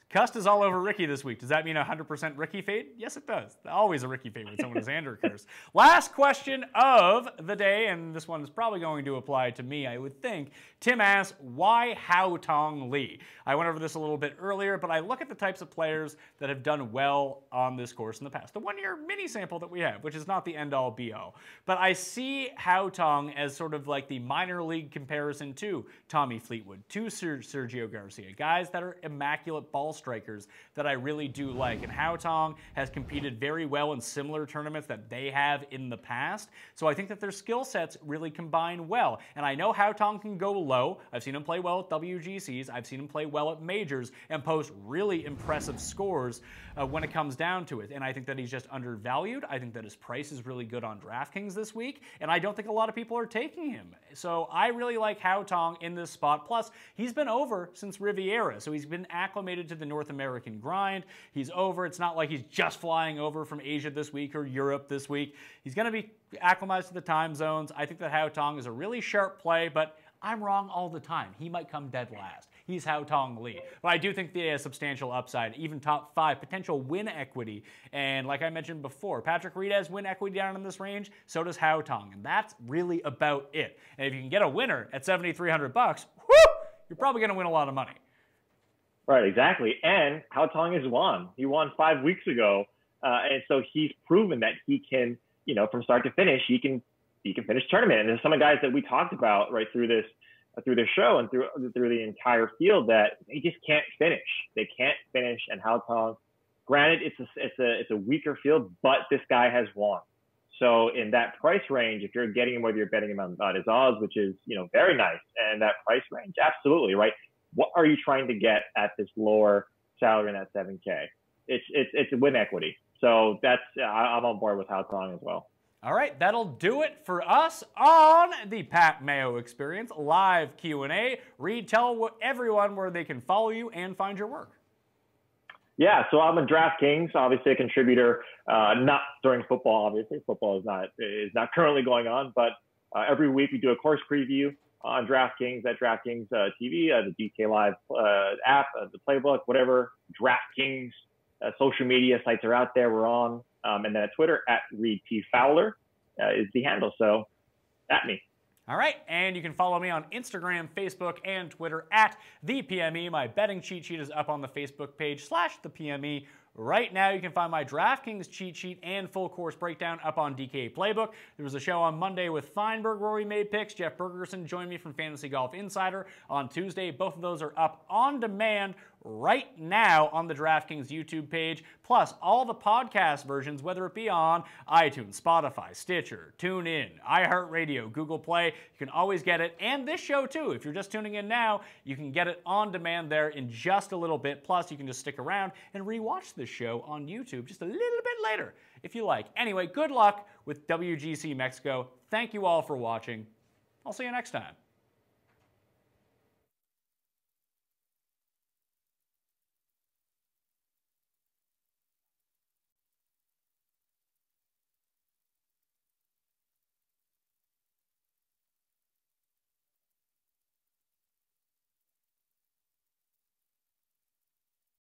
Cust is all over Rickie this week. Does that mean 100% Rickie fade? Yes, it does. Always a Rickie fade when someone is Andrew Curse. Last question of the day, and this one is probably going to apply to me, I would think. Tim asks, why Hao Tong Lee? I went over this a little bit earlier, but I look at the types of players that have done well on this course in the past. The one-year mini sample that we have, which is not the end-all, be-all. But I see Hao Tong as sort of like the minor league comparison to Tommy Fleetwood, to Sergio Garcia, guys that are immaculate ball strikers. strikers that I really do like. And Haotong has competed very well in similar tournaments that they have in the past. So I think that their skill sets really combine well. And I know Haotong can go low. I've seen him play well at WGCs. I've seen him play well at majors and post really impressive scores when it comes down to it. And I think that he's just undervalued. I think that his price is really good on DraftKings this week. And I don't think a lot of people are taking him. So I really like Haotong in this spot. Plus, he's been over since Riviera. So he's been acclimated to the North American grind. He's over. It's not like he's just flying over from Asia this week or Europe this week. He's going to be acclimatized to the time zones. I think that Haotong is a really sharp play, but I'm wrong all the time. He might come dead last. He's Haotong Li. But I do think they have substantial upside, even top 5, potential win equity. And like I mentioned before, Patrick Reed has win equity down in this range, so does Haotong. And that's really about it. And if you can get a winner at $7,300, whoo, you're probably going to win a lot of money. Right, exactly. And Haotong has won. He won 5 weeks ago. And so he's proven that he can, from start to finish, he can finish tournament. And there's some of the guys that we talked about right through this show and through the entire field that they just can't finish. They can't finish. And Haotong, granted, it's a weaker field, but this guy has won. So in that price range, if you're getting him, whether you're betting him on his odds, which is very nice, and that price range, absolutely right. What are you trying to get at this lower salary in that $7K? It's a win equity. So I'm on board with Haotong as well. All right, that'll do it for us on the Pat Mayo Experience live Q&A. Reid, tell everyone where they can follow you and find your work. Yeah, so I'm a DraftKings, obviously a contributor, not during football, obviously. Football is not currently going on, but every week we do a course preview on DraftKings at DraftKings TV, the DK Live app, the playbook, whatever. DraftKings social media sites are out there. We're on. And then at Twitter, at Reid P. Fowler is the handle. So at me. All right, and you can follow me on Instagram, Facebook, and Twitter at the PME. My betting cheat sheet is up on the Facebook page /the PME. Right now, you can find my DraftKings cheat sheet and full course breakdown up on DK Playbook. There was a show on Monday with Feinberg where we made picks. Jeff Bergerson joined me from Fantasy Golf Insider on Tuesday. Both of those are up on demand right now on the DraftKings YouTube page, plus all the podcast versions, whether it be on iTunes, Spotify, Stitcher, TuneIn, iHeartRadio, Google Play. You can always get it, and this show too. If you're just tuning in now, you can get it on demand there in just a little bit. Plus, you can just stick around and rewatch this show on YouTube just a little bit later if you like. Anyway, good luck with WGC Mexico. Thank you all for watching. I'll see you next time.